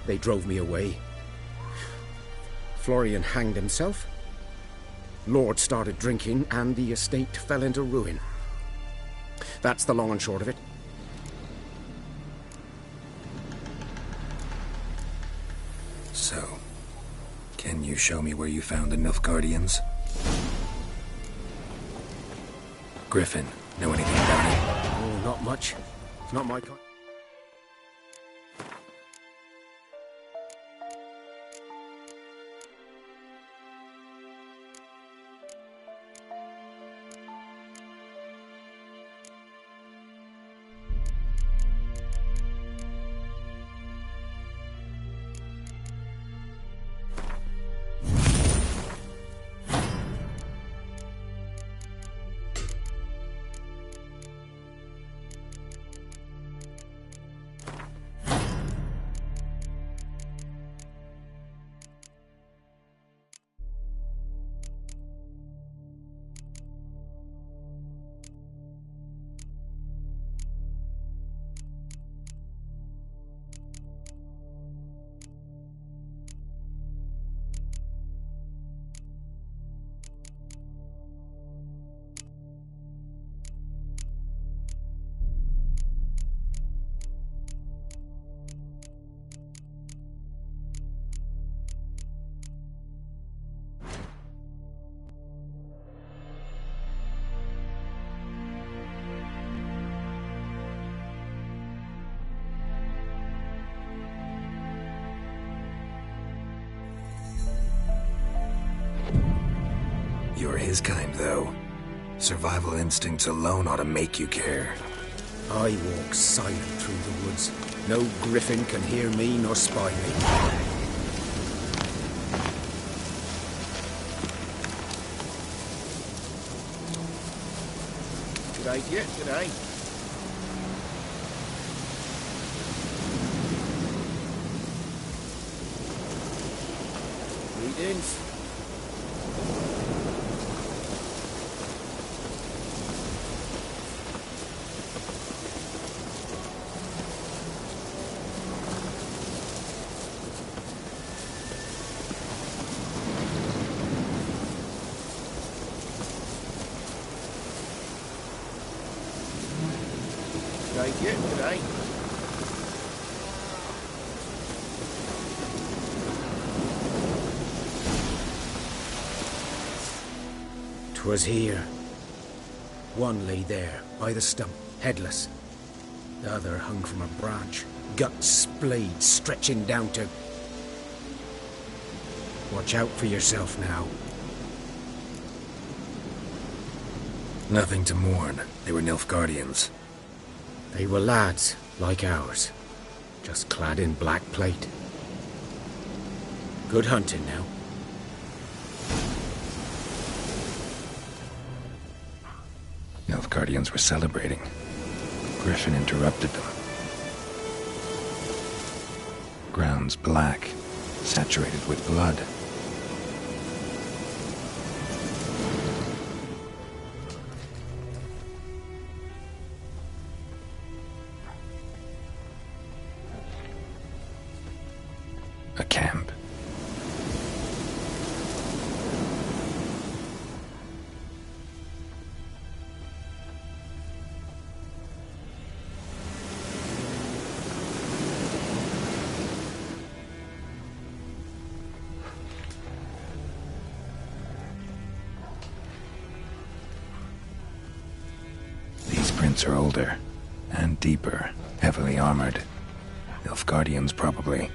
They drove me away. Florian hanged himself. Lord started drinking, and the estate fell into ruin. That's the long and short of it. So, can you show me where you found the Nilfgaardians? Griffin, know anything about it? Oh, not much. It's not my kind. You're his kind, though. Survival instincts alone ought to make you care. I walk silent through the woods. No griffin can hear me nor spy me. G'day, Kit. G'day. Greetings. G'day. 'Twas here. One lay there, by the stump, headless. The other hung from a branch, guts splayed, stretching down to... Watch out for yourself now. Nothing to mourn. They were Nilfgaardians. They were lads, like ours, just clad in black plate. Good hunting now. Nilfgaardians were celebrating. Griffin interrupted them. Ground's black, saturated with blood. A camp. These prints are older and deeper, heavily armored. Nilfgaardians, probably.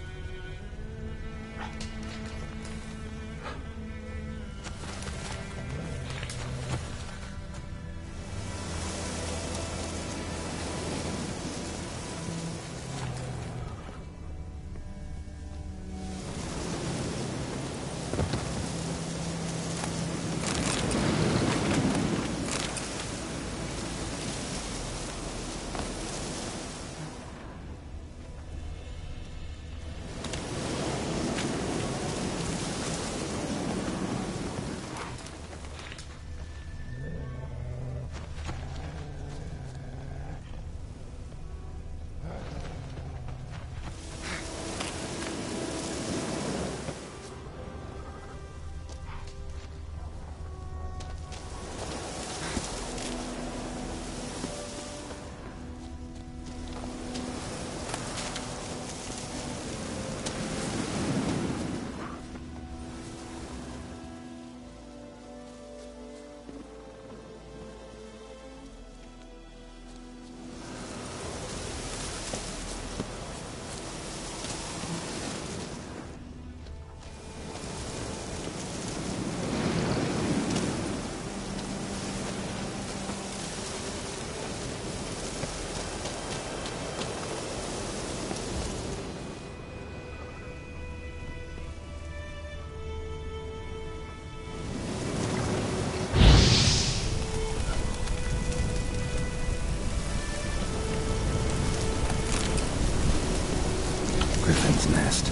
nest.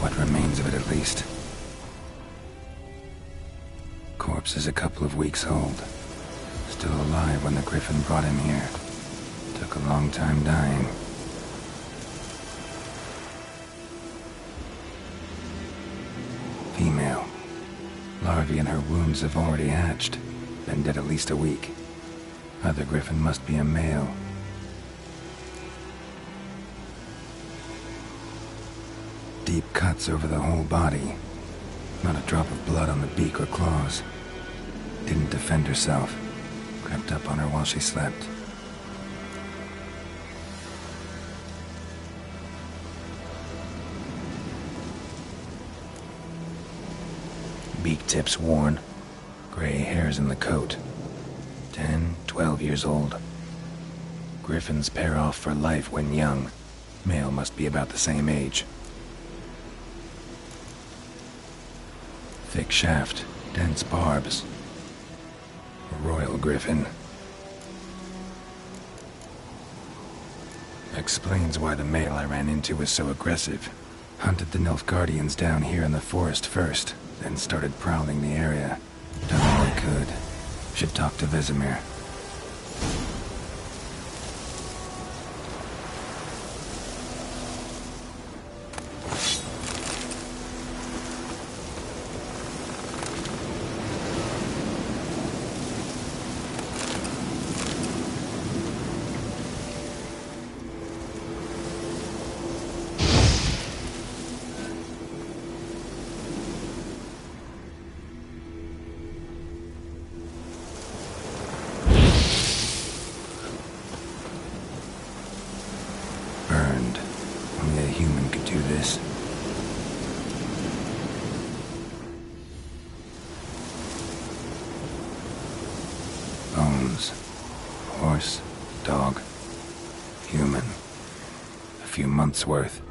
What remains of it, at least. Corpse is a couple of weeks old. Still alive when the Griffin brought him here. Took a long time dying. Female. Larvae in her wounds have already hatched. Been dead at least a week. Other Griffin must be a male. Deep cuts over the whole body. Not a drop of blood on the beak or claws. Didn't defend herself. Crept up on her while she slept. Beak tips worn. Gray hairs in the coat. 10, 12 years old. Griffins pair off for life when young. Male must be about the same age. Thick shaft, dense barbs. A royal griffin. Explains why the male I ran into was so aggressive. Hunted the Nilfgaardians down here in the forest first, then started prowling the area. Done all I could. Should talk to Vesemir. Burned. Only a human could do this. Bones. Horse. Dog. Human. A few months' worth.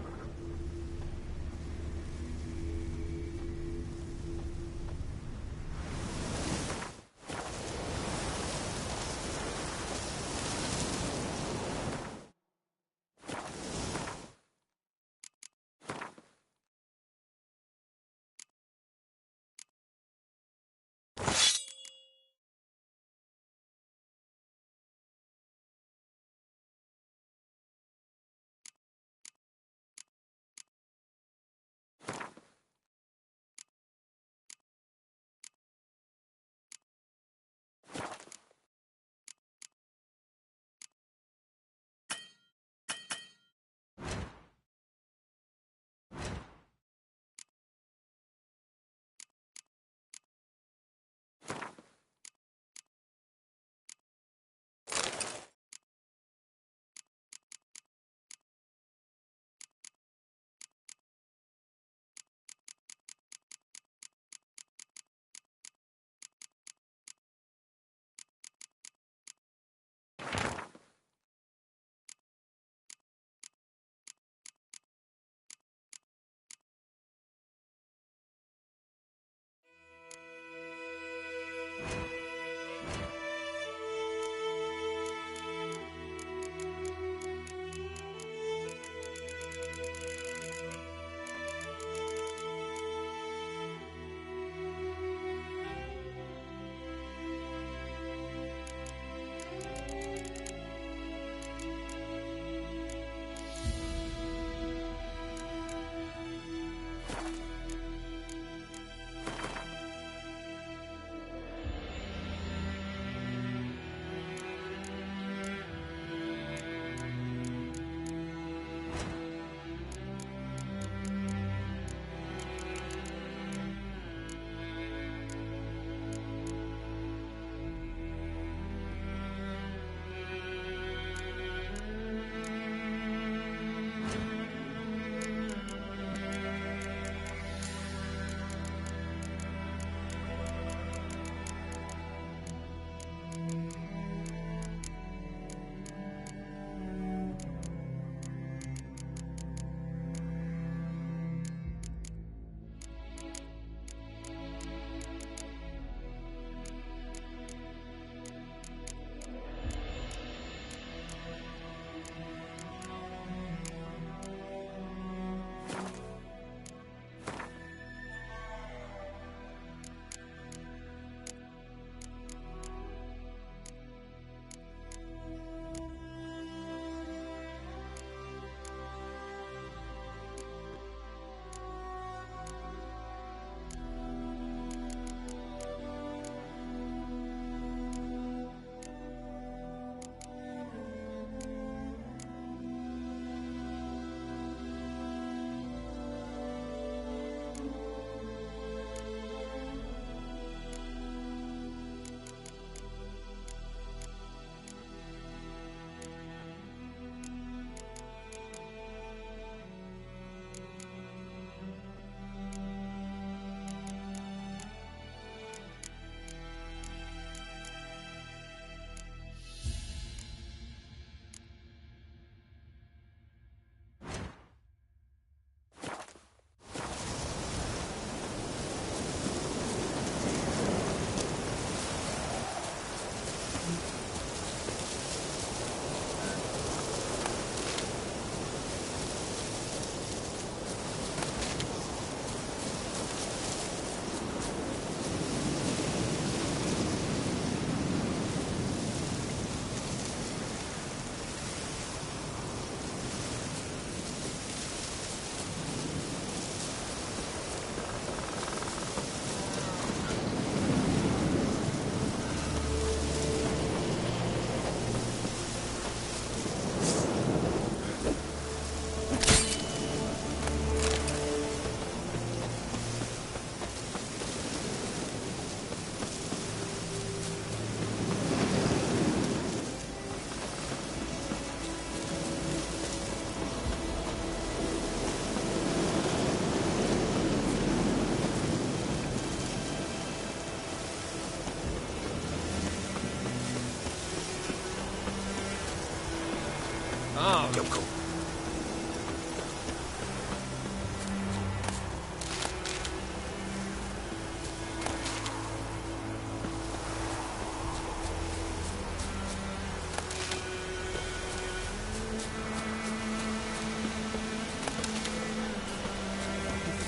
Oh, You're cool.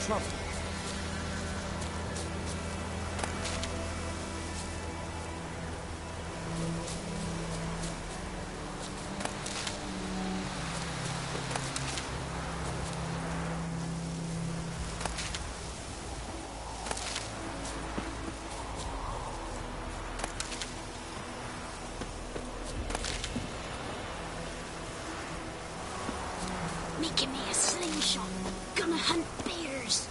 Trouble. Making me a slingshot. Gonna hunt bears.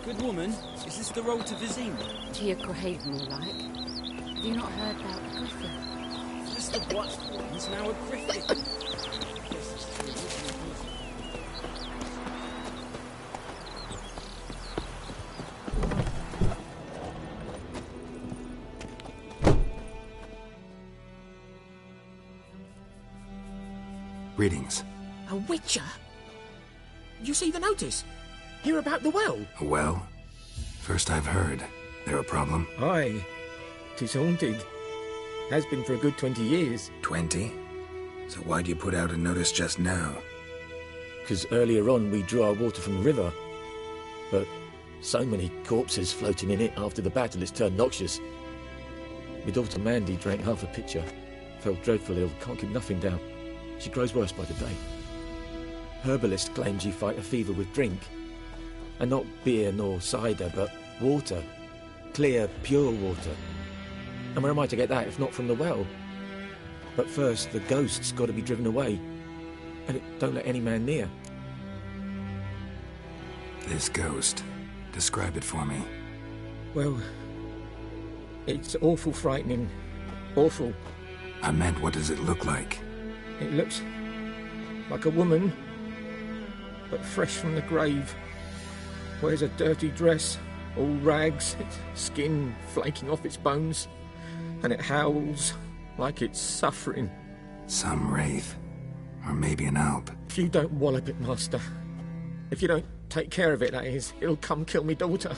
Good woman, is this the road to Vizima? Tia Crohaven, more like. Have you not heard about the Griffin? Just the Black One's now a Griffin. Greetings. A witcher? You see the notice? Hear about the well? A well? First I've heard. There a problem? Aye. 'Tis haunted. Has been for a good 20 years. 20? So why'd you put out a notice just now? 'Cause earlier on we drew our water from the river. But so many corpses floating in it after the battle it's turned noxious. My daughter Mandy drank half a pitcher. Felt dreadful ill, can't keep nothing down. She grows worse by the day. Herbalist claims you fight a fever with drink. And not beer nor cider, but water. Clear, pure water. And where am I to get that if not from the well? But first, the ghost's got to be driven away. And it don't let any man near. This ghost. Describe it for me. Well, it's awful frightening. Awful. I meant, what does it look like? It looks like a woman, but fresh from the grave. Wears a dirty dress, all rags, its skin flaking off its bones, and it howls like it's suffering. Some wraith. Or maybe an alp. If you don't wallop it, Master, if you don't take care of it, that is, it'll come kill me daughter.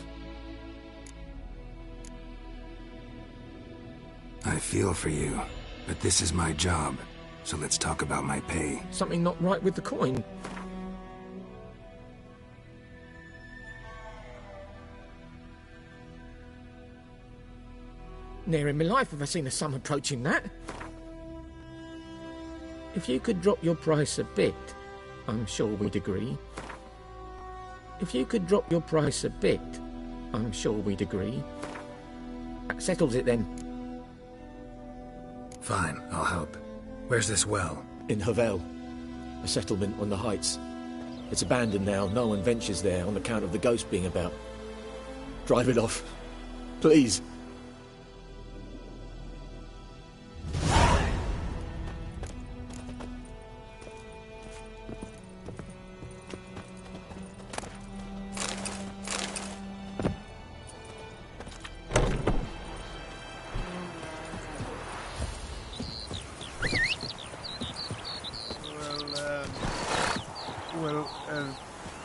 I feel for you, but this is my job, so let's talk about my pay. Something not right with the coin. Ne'er in my life have I seen a sum approaching that. If you could drop your price a bit, I'm sure we'd agree. If you could drop your price a bit, I'm sure we'd agree. That settles it then. Fine, I'll help. Where's this well? In Havel, a settlement on the heights. It's abandoned now, no one ventures there on account of the ghost being about. Drive it off, please.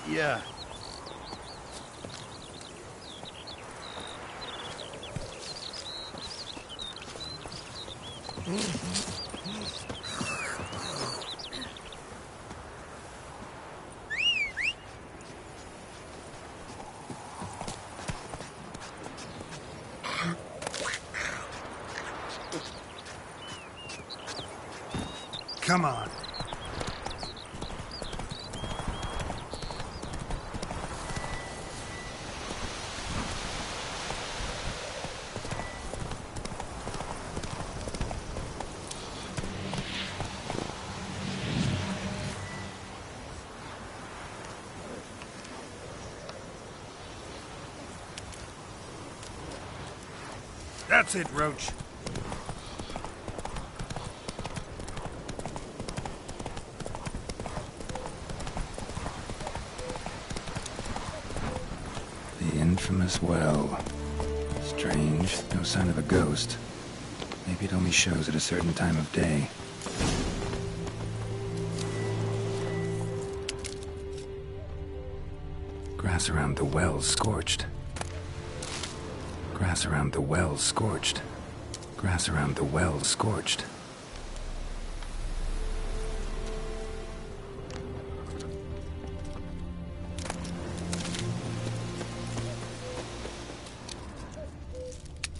Yeah. Come on. That's it, Roach. The infamous well. Strange, no sign of a ghost. Maybe it only shows at a certain time of day. Grass around the well scorched. Grass around the well scorched. Grass around the well scorched.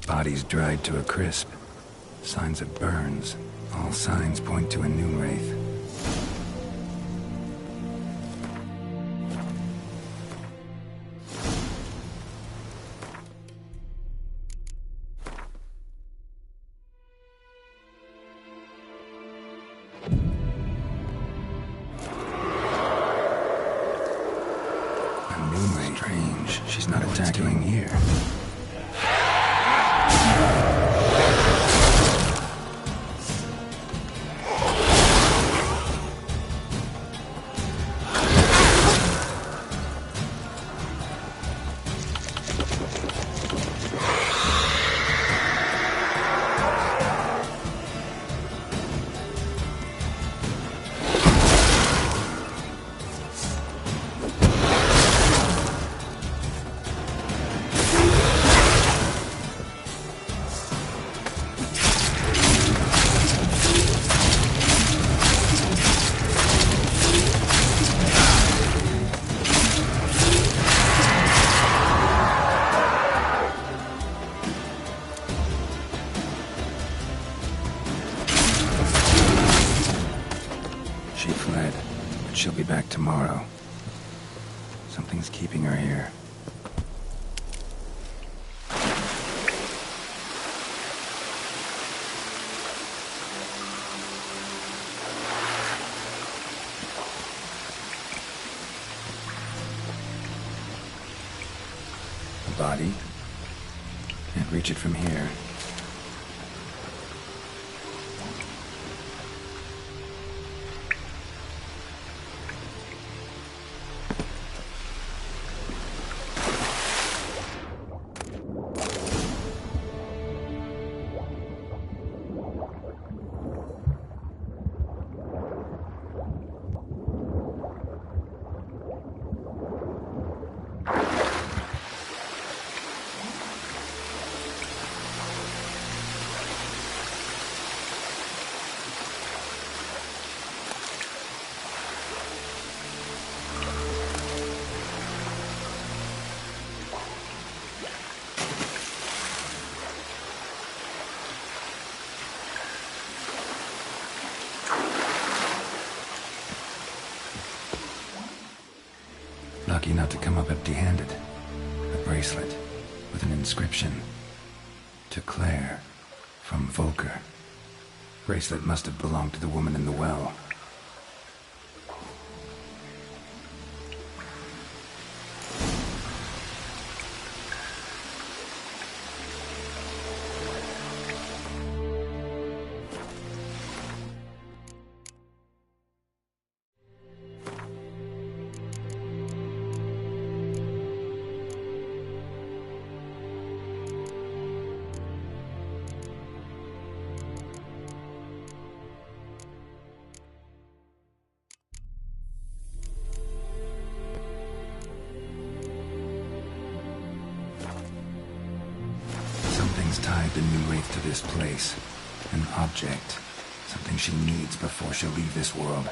Bodies dried to a crisp. Signs of burns. All signs point to a noon wraith. Strange. She's not attacking here. She fled, but she'll be back tomorrow. Something's keeping her here. A body? Can't reach it from here. Lucky not to come up empty-handed. A bracelet with an inscription. To Claire, from Volker. Bracelet must have belonged to the woman in the well. Something's tied the new wraith to this place. An object. Something she needs before she'll leave this world.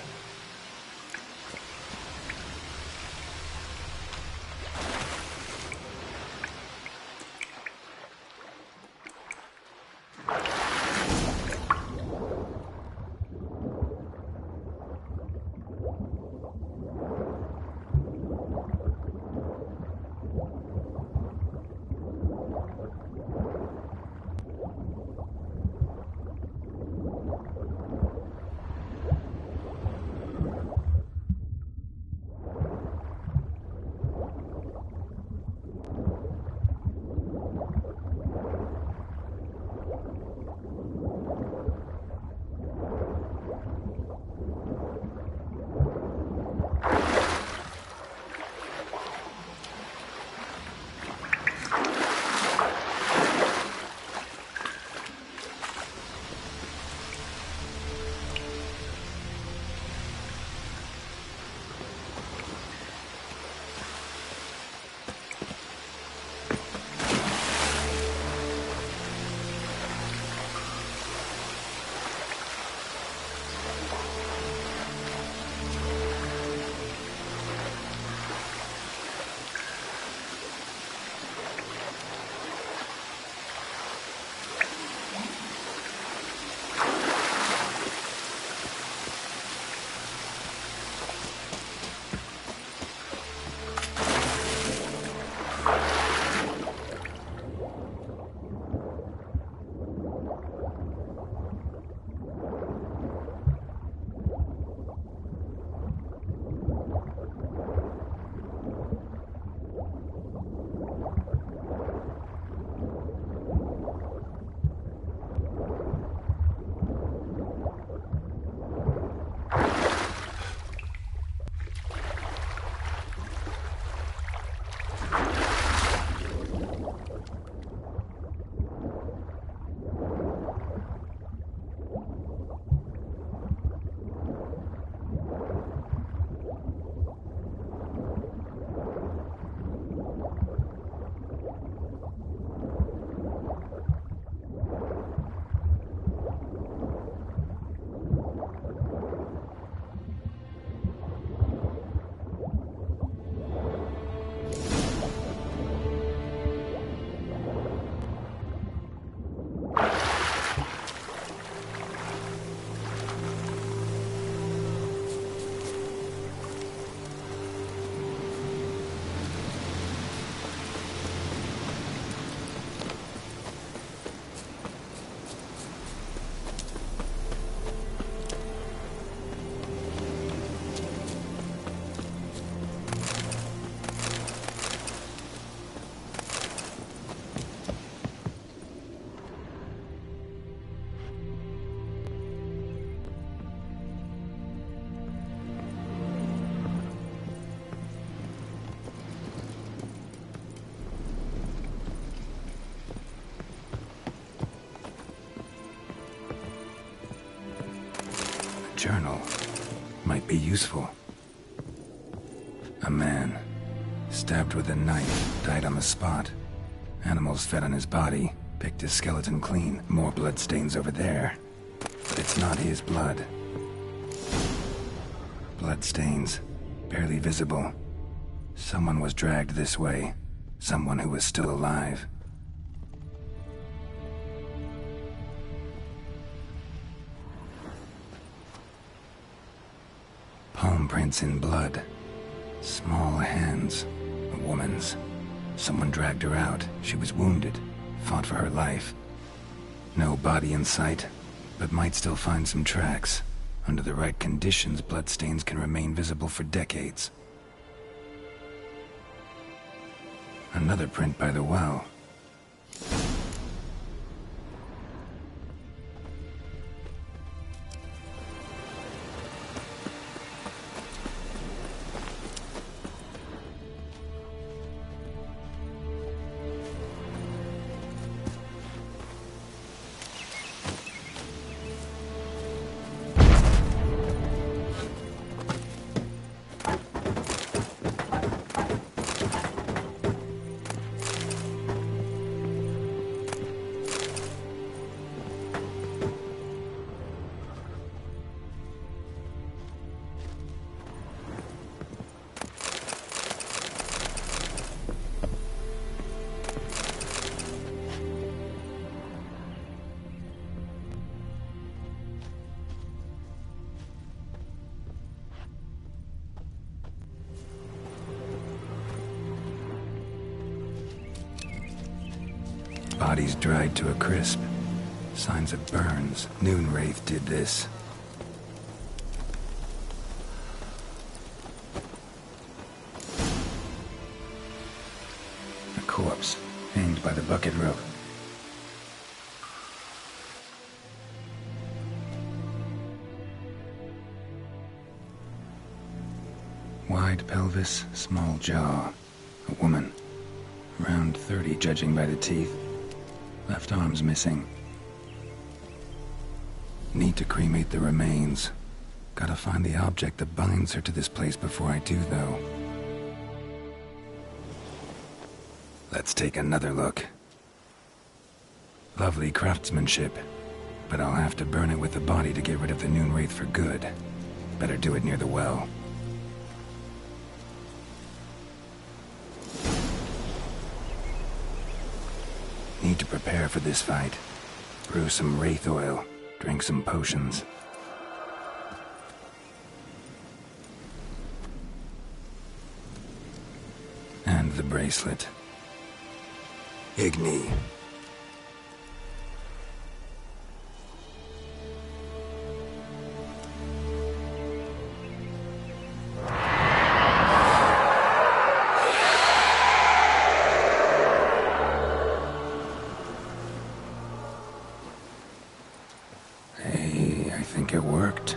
journal. Might be useful. A man, stabbed with a knife, died on the spot. Animals fed on his body, picked his skeleton clean. More bloodstains over there. But it's not his blood. Bloodstains, barely visible. Someone was dragged this way. Someone who was still alive. Palm prints in blood. Small hands. A woman's. Someone dragged her out. She was wounded. Fought for her life. No body in sight, but might still find some tracks. Under the right conditions, bloodstains can remain visible for decades. Another print by the well. Bodies dried to a crisp. Signs of burns. Noonwraith did this. A corpse, hanged by the bucket rope. Wide pelvis, small jaw. A woman. Around 30, judging by the teeth. Left arm's missing. Need to cremate the remains. Gotta find the object that binds her to this place before I do, though. Let's take another look. Lovely craftsmanship, but I'll have to burn it with the body to get rid of the Noonwraith for good. Better do it near the well. Need to prepare for this fight. Brew some wraith oil, drink some potions. And the bracelet. Igni. I think it worked.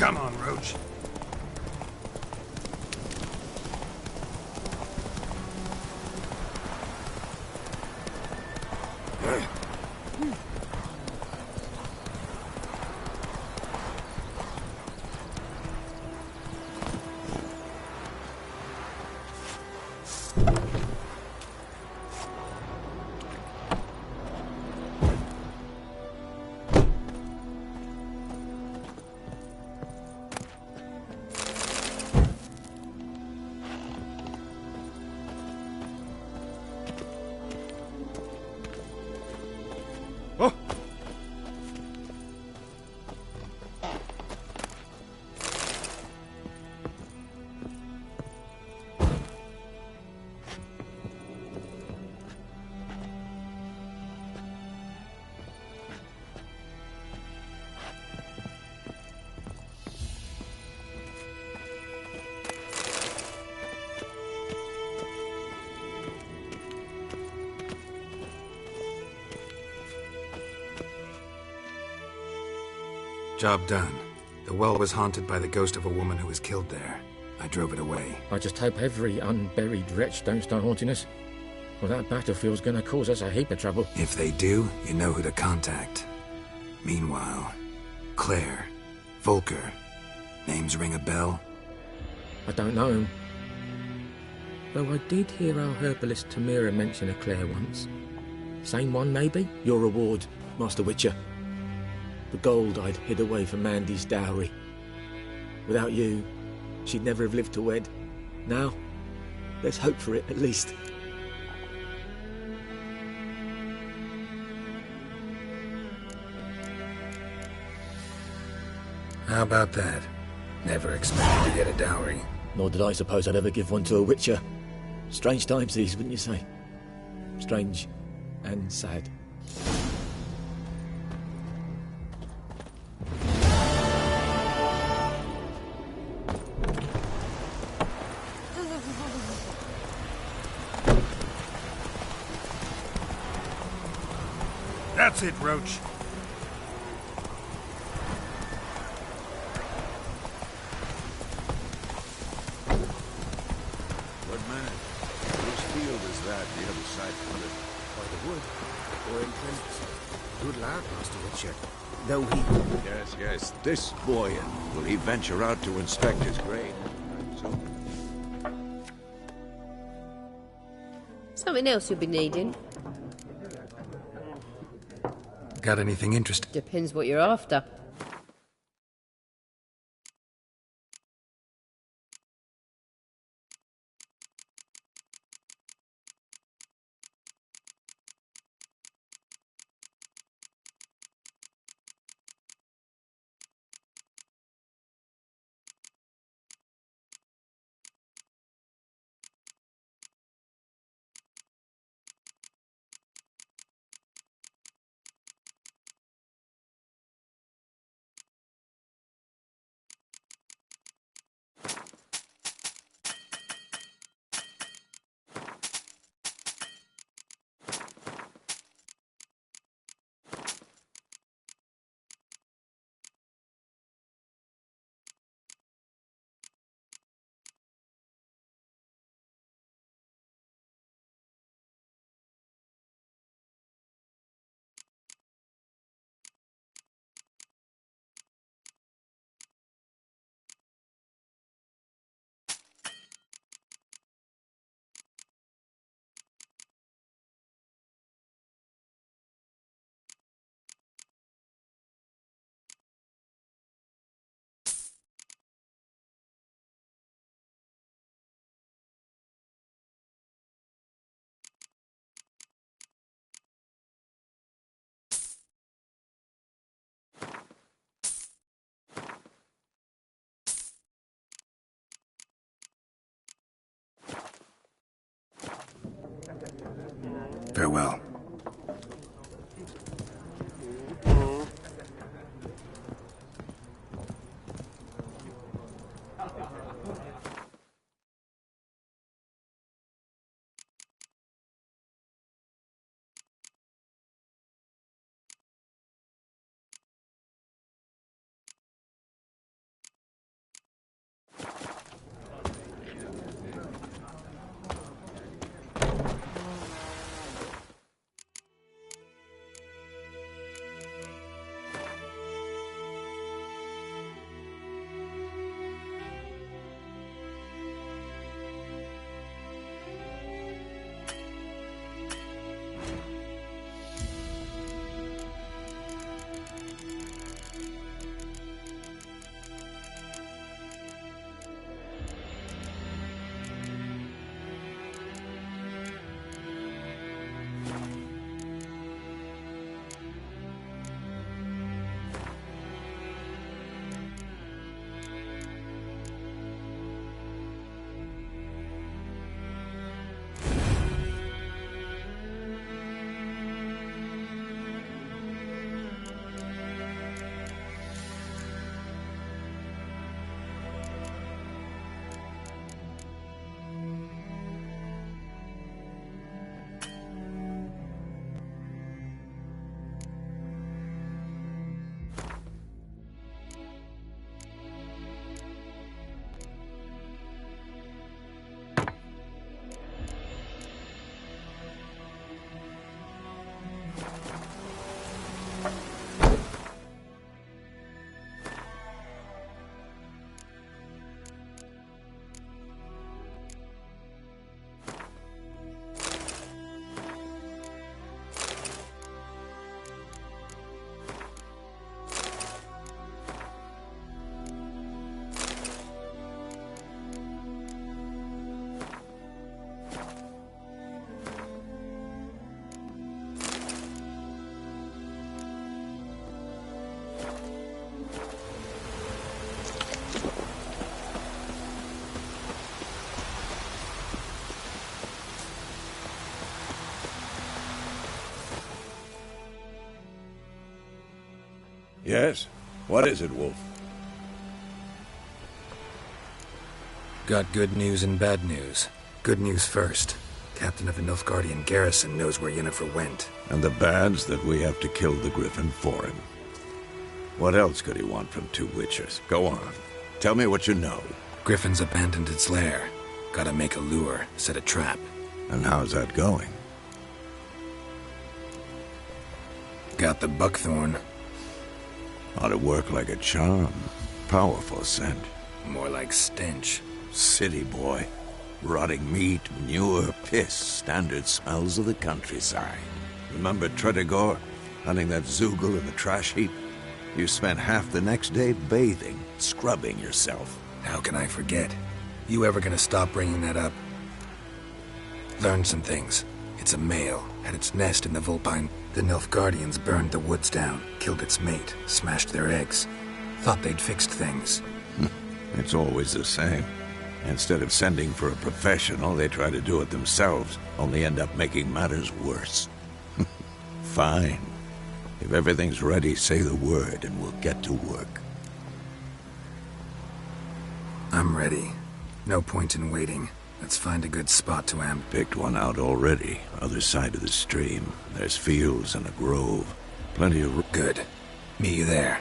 Come on, Roach. Job done. The well was haunted by the ghost of a woman who was killed there. I drove it away. I just hope every unburied wretch don't start haunting us. Well, that battlefield's gonna cause us a heap of trouble. If they do, you know who to contact. Meanwhile, Claire, Volker, names ring a bell? I don't know him. Though I did hear our herbalist Tamira mention a Claire once. Same one, maybe? Your reward, Master Witcher. The gold I'd hid away for Mandy's dowry. Without you, she'd never have lived to wed. Now, there's hope for it, at least. How about that? Never expected to get a dowry. Nor did I suppose I'd ever give one to a Witcher. Strange times these, wouldn't you say? Strange and sad. That's it, Roach. What man? Whose field is that, the other side of it? By the wood. Oilcliff. Good lad, Master Witcher. Though he... Yes. This boy, will he venture out to inspect his grain? So... Something else you'll be needing? Got anything interesting? Depends what you're after. Farewell. Yes? What is it, Wolf? Got good news and bad news. Good news first. Captain of the Nilfgaardian garrison knows where Yennefer went. And the bad's that we have to kill the Griffin for him. What else could he want from two Witchers? Go on. Tell me what you know. Griffin's abandoned its lair. Gotta make a lure, set a trap. And how's that going? Got the buckthorn. Ought to work like a charm. Powerful scent. More like stench. City boy. Rotting meat, manure, piss. Standard smells of the countryside. Remember Tretogor? Hunting that Zoogle in the trash heap? You spent half the next day bathing, scrubbing yourself. How can I forget? You ever gonna stop bringing that up? Learned some things. It's a male, had its nest in the Vulpine. The Nilfgaardians burned the woods down, killed its mate, smashed their eggs. Thought they'd fixed things. It's always the same. Instead of sending for a professional, they try to do it themselves, only end up making matters worse. Fine. If everything's ready, say the word and we'll get to work. I'm ready. No point in waiting. Let's find a good spot to amp. Picked one out already. Other side of the stream. There's fields and a grove. Plenty of... Good. Meet you there.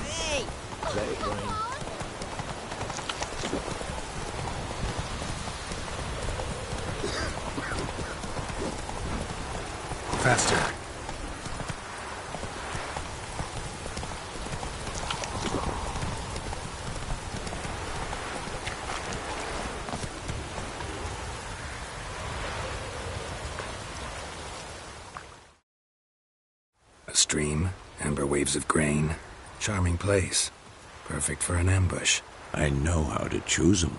Hey! Let it rain. Faster. A stream, amber waves of grain. Charming place. Perfect for an ambush. I know how to choose them.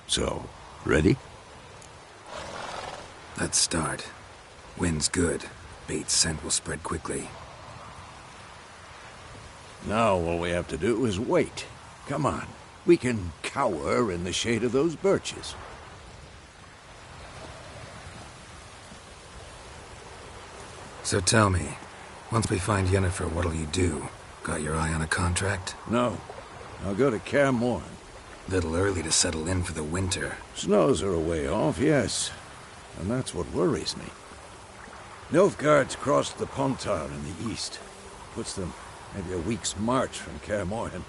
So, ready? Let's start. Wind's good. Bait's scent will spread quickly. Now all we have to do is wait. Come on. We can cower in the shade of those birches. So tell me, once we find Yennefer, what'll you do? Got your eye on a contract? No. I'll go to Kaer Morhen. Little early to settle in for the winter. Snows are a way off, yes. And that's what worries me. Nilfgaard's crossed the Pontar in the east. Puts them maybe a week's march from Kaer Morhen.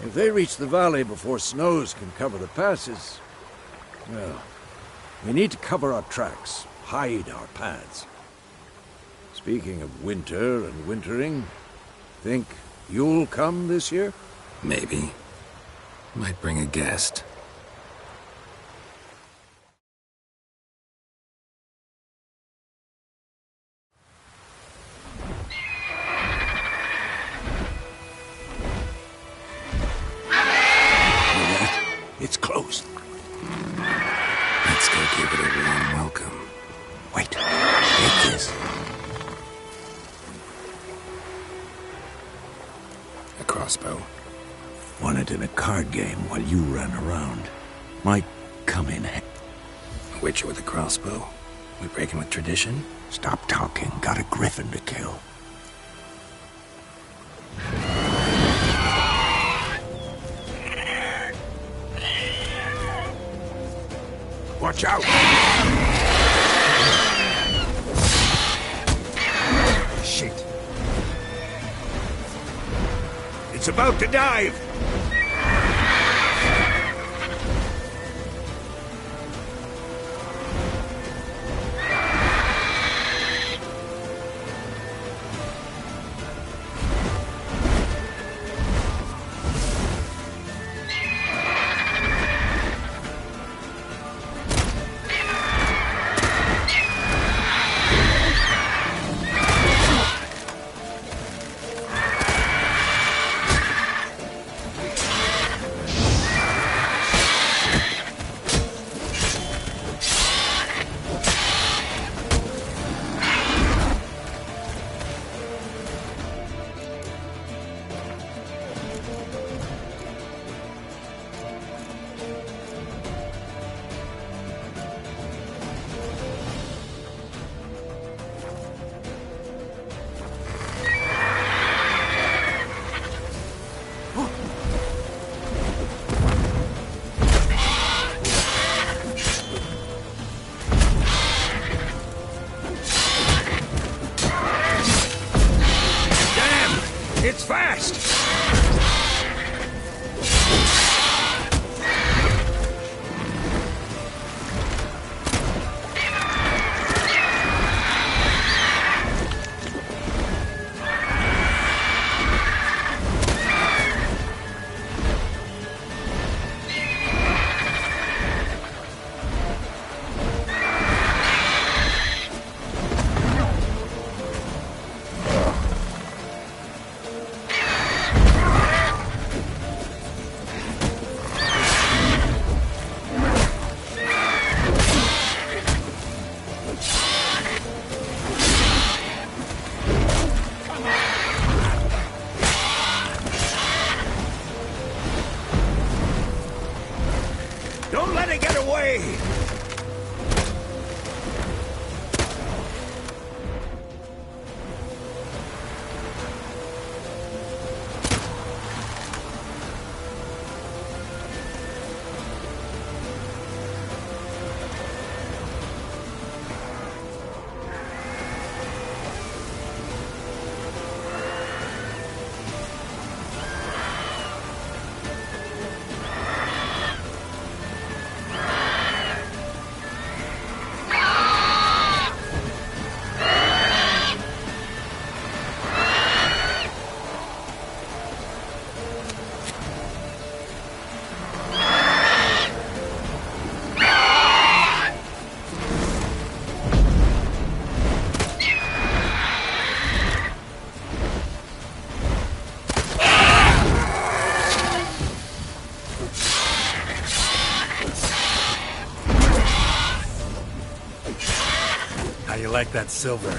If they reach the valley before snows can cover the passes, well, we need to cover our tracks, hide our paths. Speaking of winter and wintering, think you'll come this year? Maybe. Might bring a guest. It's closed. Let's go give it a warm welcome. Wait. Take this. A crossbow. Won it in a card game while you ran around. Might come in handy. A witcher with a crossbow? We breaking with tradition? Stop talking. Got a griffin to kill. Watch out! Shit. It's about to dive! It's fast! Don't let it get away! How you like that silver?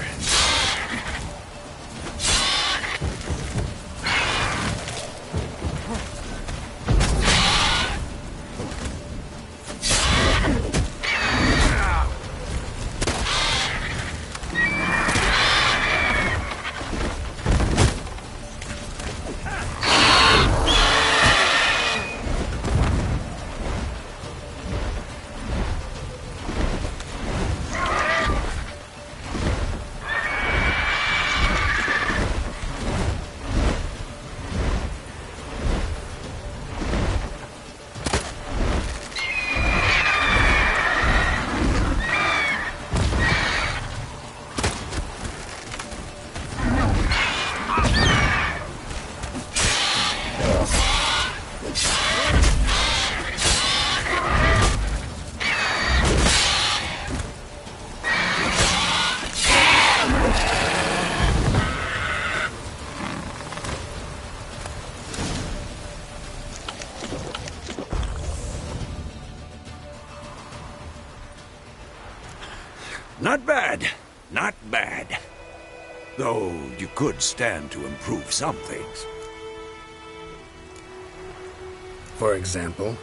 Not bad. Not bad. Though you could stand to improve some things. For example?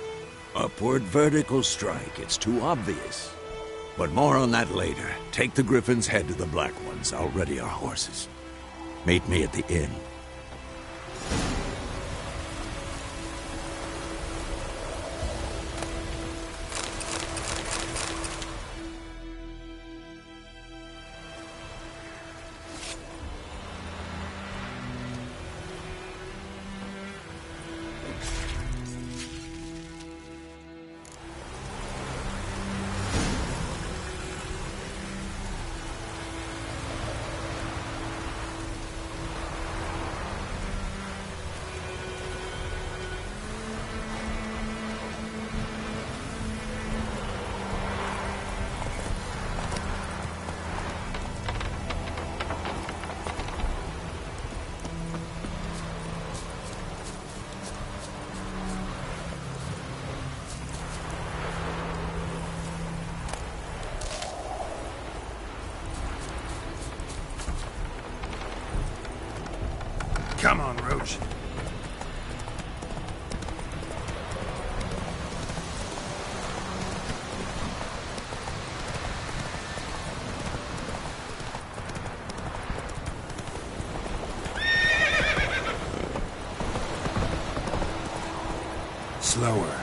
Upward vertical strike. It's too obvious. But more on that later. Take the Griffin's head to the Black Ones. I'll ready our horses. Meet me at the inn. Come on, Roach. Slower.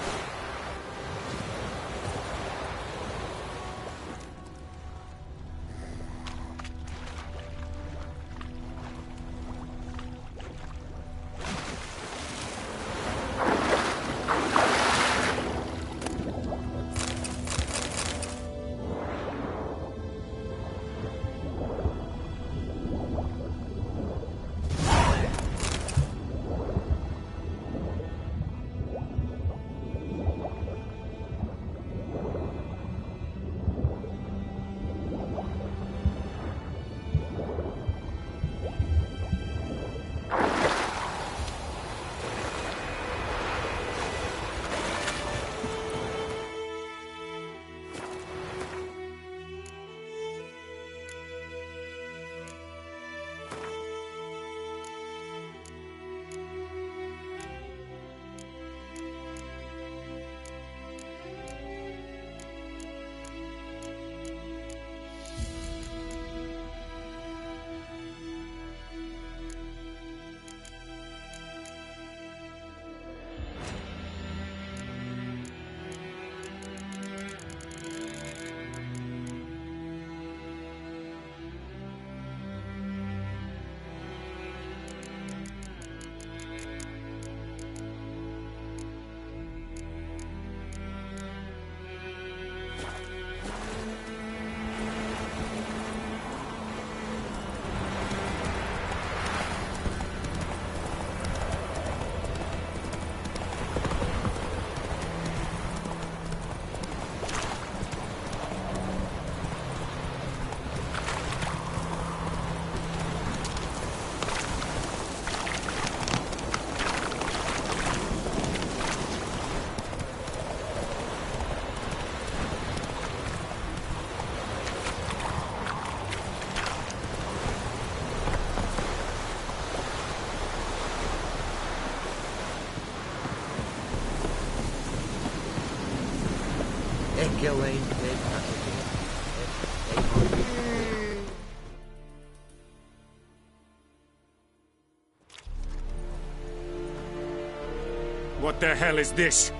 What the hell is this?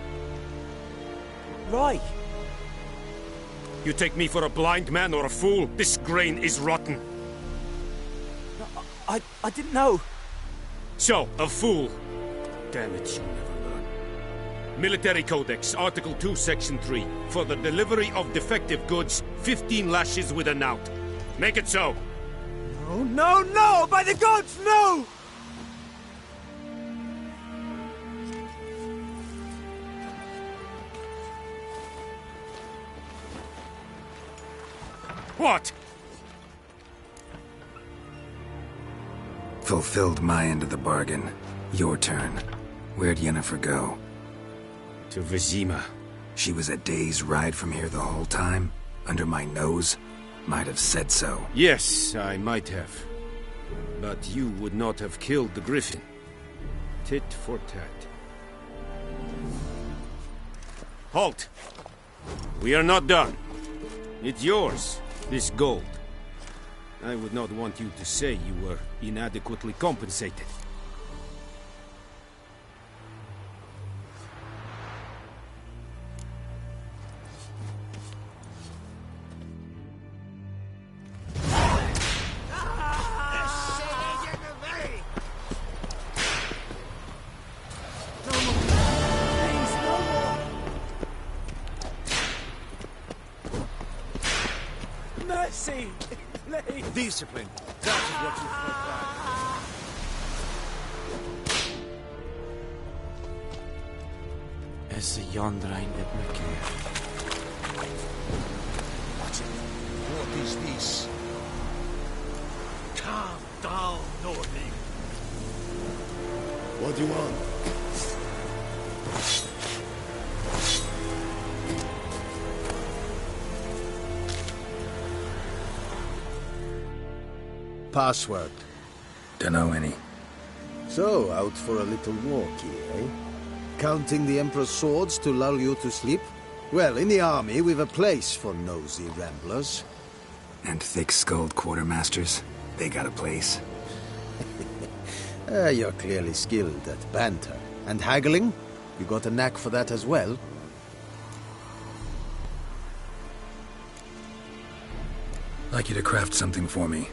Right. You take me for a blind man or a fool? This grain is rotten. I didn't know. So, a fool. Damn it, you'll never learn. Military Codex, Article 2, Section 3. For the delivery of defective goods, 15 lashes with a knout. Make it so. No, no, no! By the gods, no! What? Fulfilled my end of the bargain. Your turn. Where'd Yennefer go? To Vizima. She was a day's ride from here the whole time? Under my nose? Might have said so. Yes, I might have. But you would not have killed the Griffin. Tit for tat. Halt! We are not done. It's yours, this gold. I would not want you to say you were inadequately compensated. Mercy! Please! Discipline. That is what you provide. Esse yonder ain't it mycket mer. What is this? Calm down, Nordling. What do you want? Password. Dunno any. So, out for a little walkie, eh? Counting the Emperor's swords to lull you to sleep? Well, in the army, we've a place for nosy ramblers. And thick-skulled quartermasters. They got a place. You're clearly skilled at banter. And haggling? You got a knack for that as well? I'd like you to craft something for me.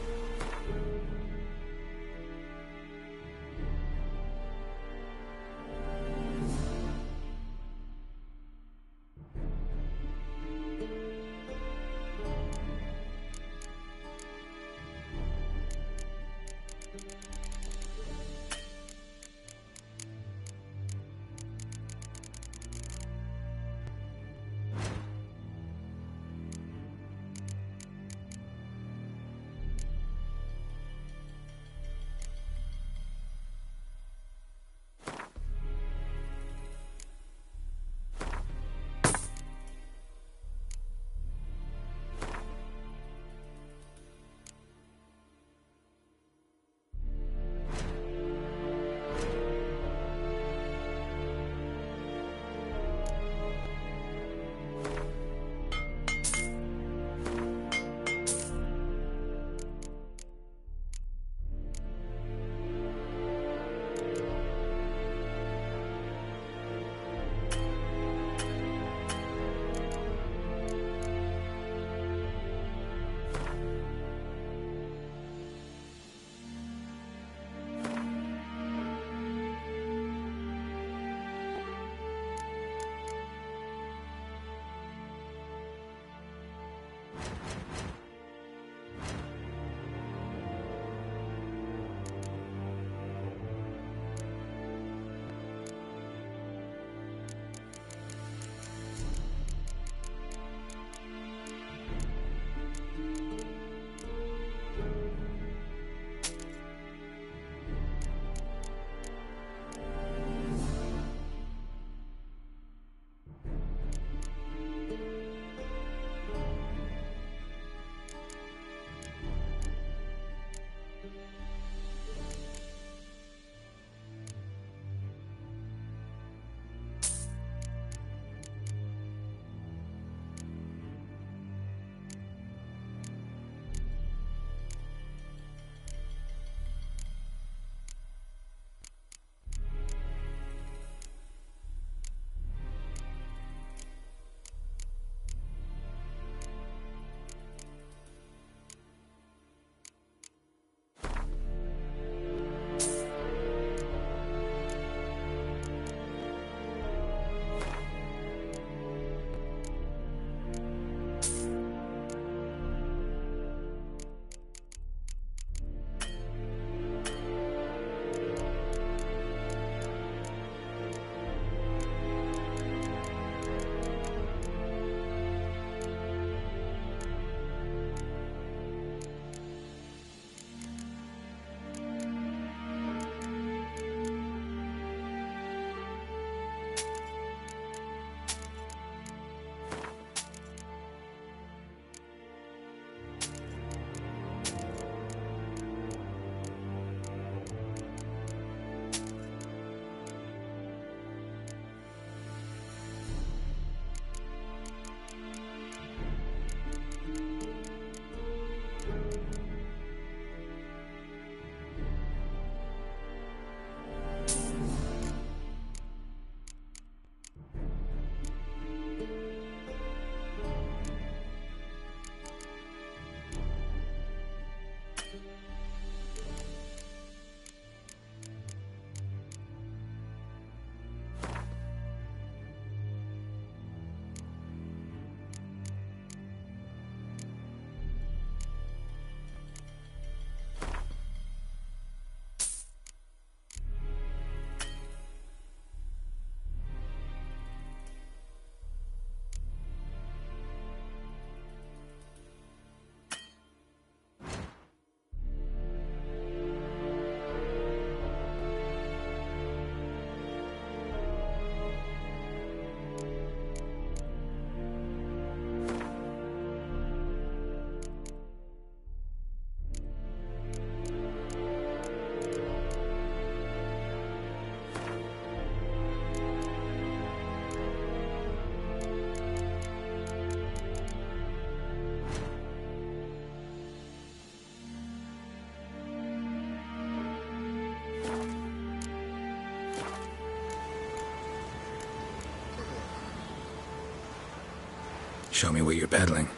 Show me what you're peddling.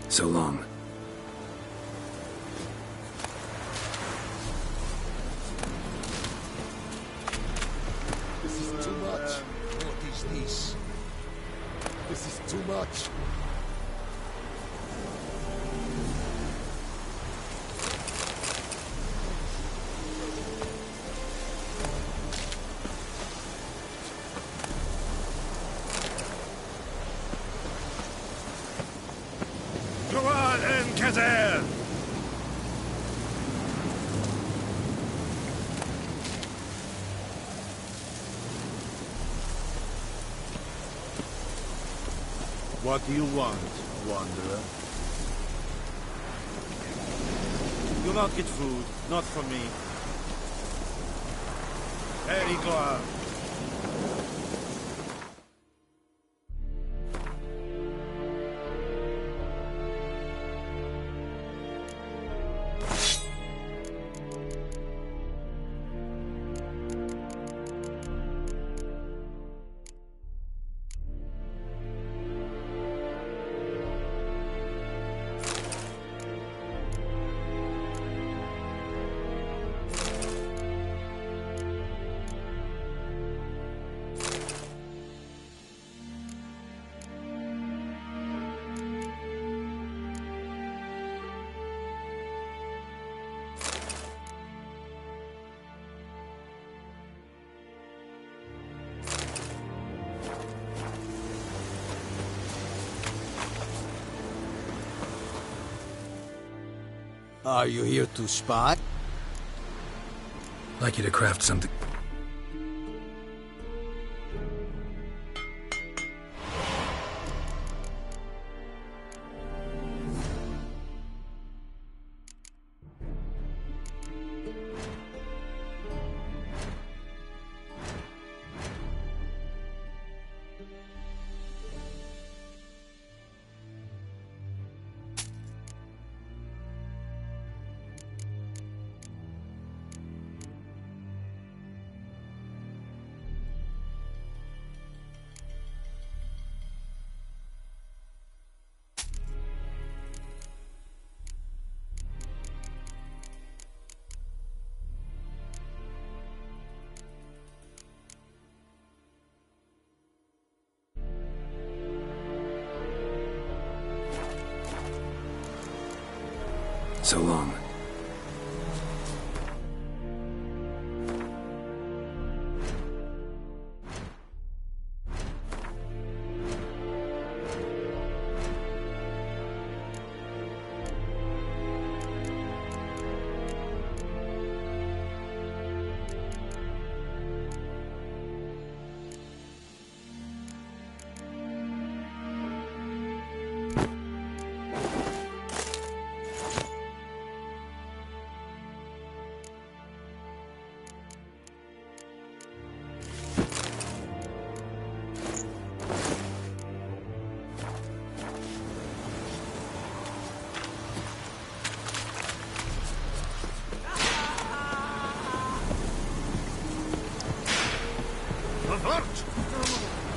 So long. This is too much. What is this? This is too much. Go on, Enkazer! What do you want, Wanderer? You'll not get food, not from me. Very glad. Are you here to spy? I'd like you to craft something. So long.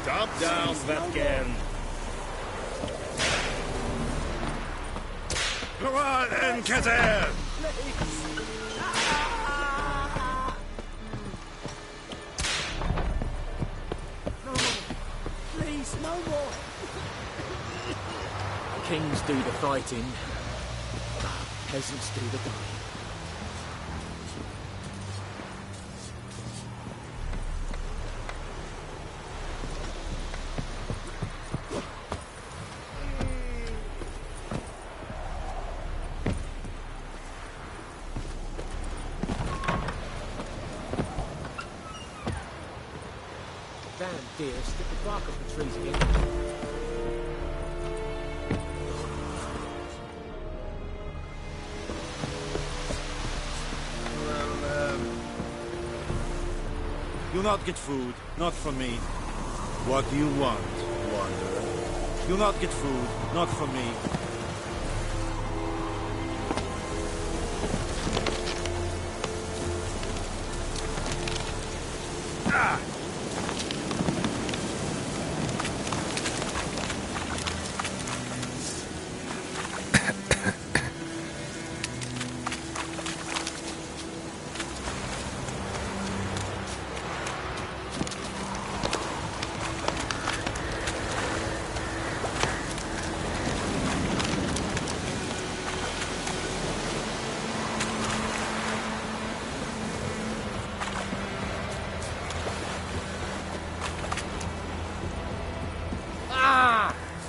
Drop down, Vetgen. Go on, Enkazer! Please, no more. Kings do the fighting, peasants do the dying. Damn deer, stick the bark off the trees again. You'll not get food, not from me. What do you want, Wanderer? You'll not get food, not from me.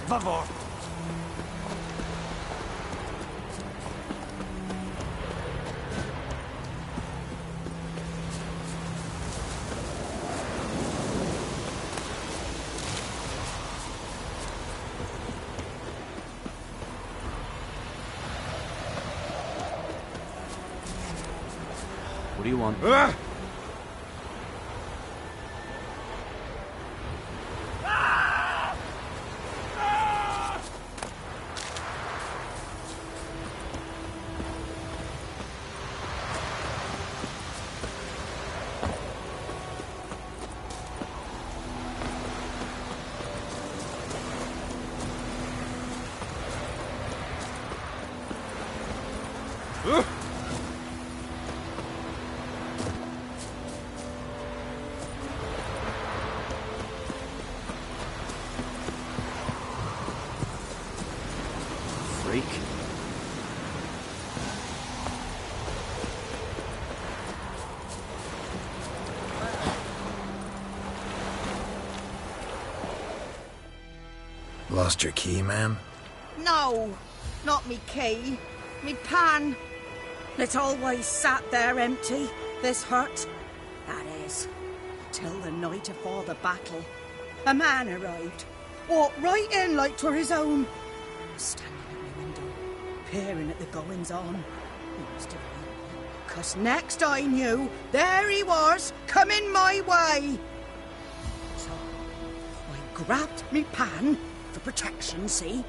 Favor. What do you want? Freak. Lost your key, ma'am? No, not me key. Me pan. It always sat there empty, this hut. That is, till the night afore the battle. A man arrived, walked right in like 'twere his own. Standing at my window, peering at the goings-on. He must have been, 'cause next I knew, there he was, coming my way. So, I grabbed me pan, for protection, see?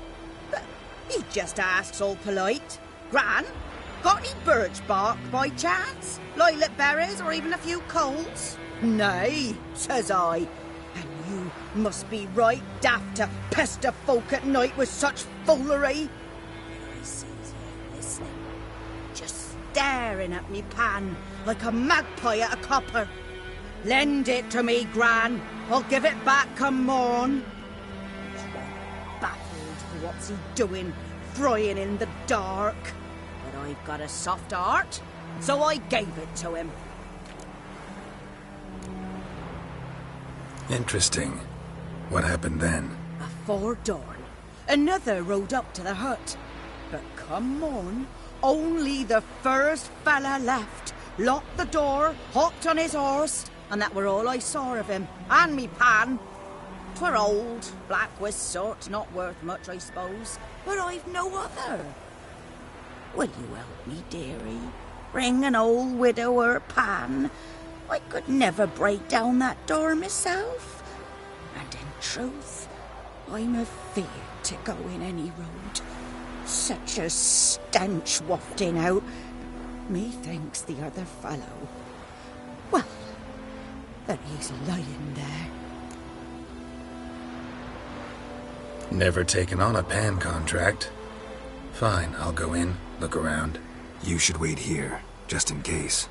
But he just asks all polite, Gran, got any birch bark by chance? Lilac berries or even a few coals? Nay, says I. And you must be right daft to pester folk at night with such foolery. And I sees him listening, just staring at me pan like a magpie at a copper. Lend it to me, Gran. I'll give it back come morn. Baffled, what's he doing, frying in the dark? But I've got a soft heart, so I gave it to him. Interesting. What happened then? Afore dawn, another rode up to the hut. But come morn, only the first fella left, locked the door, hopped on his horse, and that were all I saw of him, and me pan. 'Twere old, black with sort, not worth much, I suppose, but I've no other. Will you help me, dearie? Bring an old widower pan. I could never break down that door myself. And in truth, I'm afeard to go in any road. Such a stench wafting out. Methinks the other fellow, well, that he's lying there. Never taken on a pan contract. Fine, I'll go in, look around. You should wait here, just in case.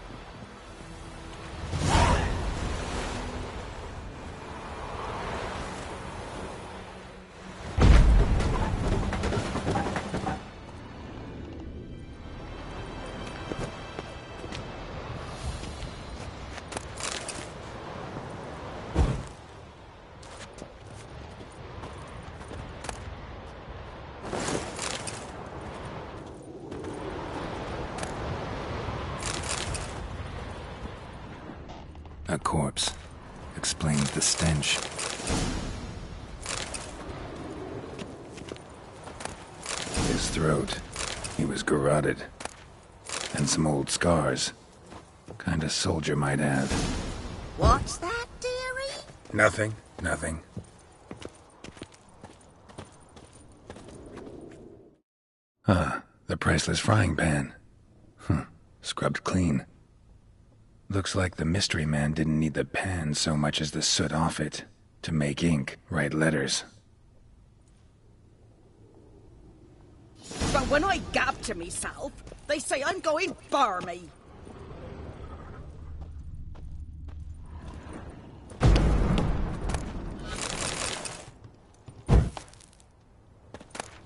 A corpse. Explains the stench. His throat. He was garroted. And some old scars. Kind of soldier might have. What's that, dearie? Nothing. Nothing. Ah, the priceless frying pan. Scrubbed clean. Looks like the mystery man didn't need the pan so much as the soot off it to make ink, write letters. But when I gab to myself, they say I'm going barmy.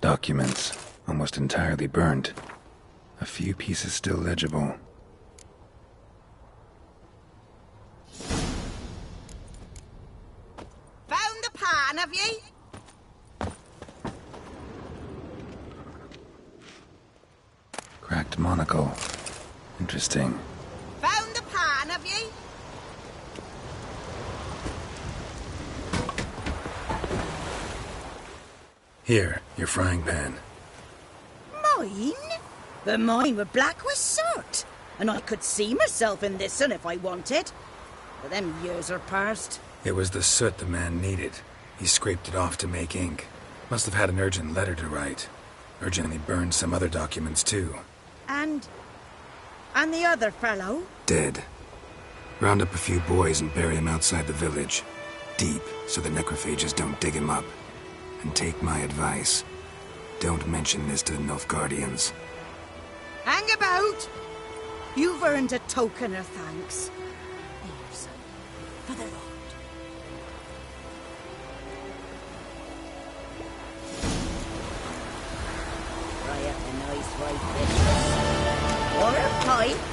Documents, almost entirely burned. A few pieces still legible. Found the pan, have ye? Cracked monocle. Interesting. Found the pan, have ye? Here, your frying pan. Mine? The mine were black with soot, and I could see myself in this one if I wanted. But them years are past. It was the soot the man needed. He scraped it off to make ink. Must have had an urgent letter to write. Urgently burned some other documents too. And the other fellow? Dead. Round up a few boys and bury him outside the village. Deep, so the necrophages don't dig him up. And take my advice. Don't mention this to the Nilfgaardians. Hang about! You've earned a token of thanks. Here, son, for the road. Try up a nice white biscuit. Or a pipe.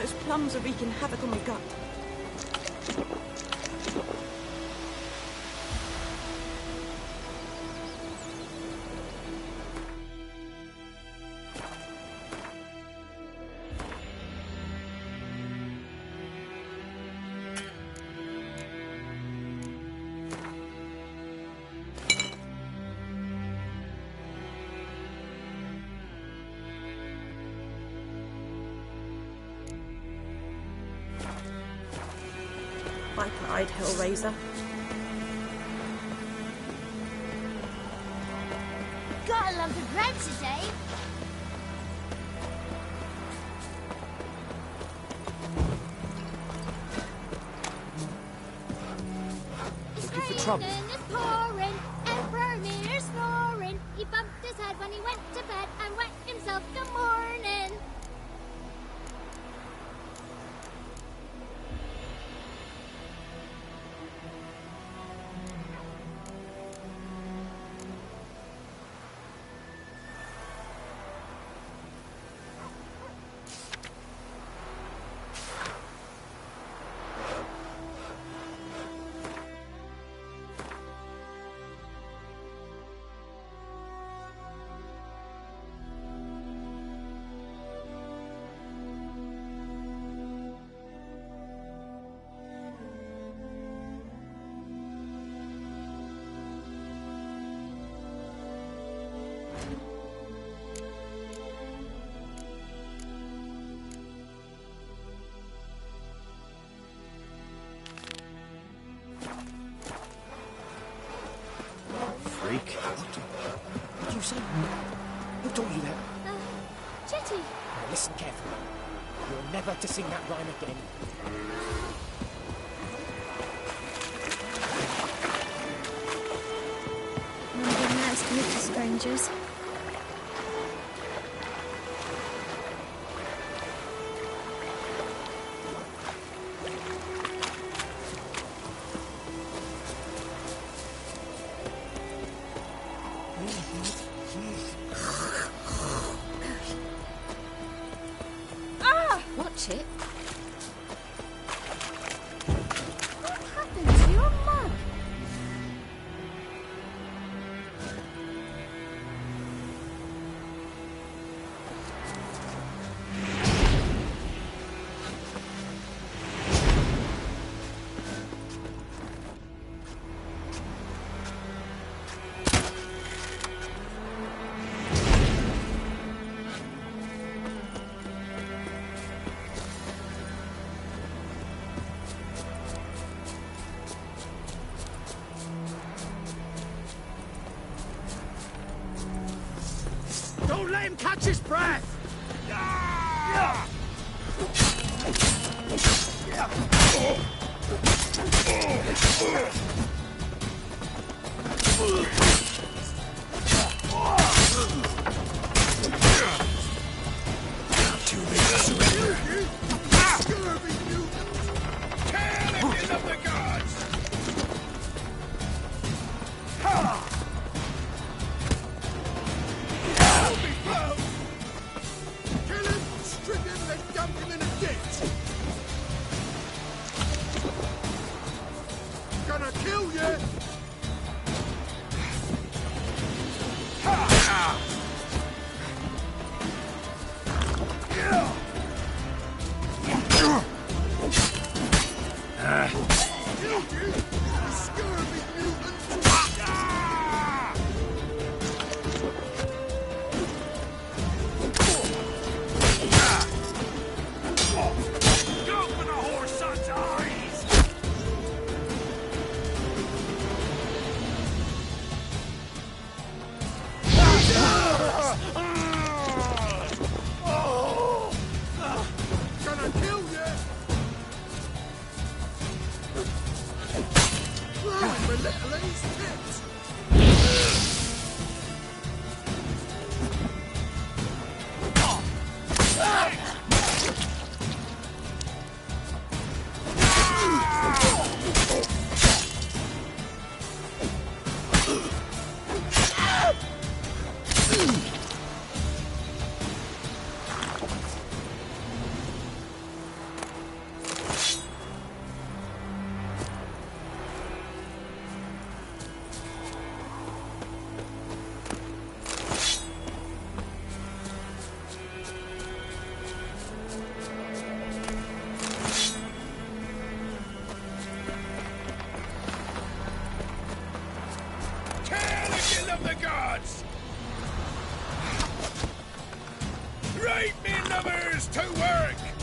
Those plums are wreaking havoc on my gut. My pride, Hellraiser. Gotta love the bread today. Looking for trouble. Raining is pouring, and Vermeer's snoring. He bumped his head when he went to bed and wet himself the morning. Freak. What did you say? Who told you that? Chetty. Now listen carefully. You're never to sing that rhyme again. None of them nice to meet you, strangers. Watch it. What happened to your mug? Don't let him catch his breath! Too big to surrender. Enemies to work!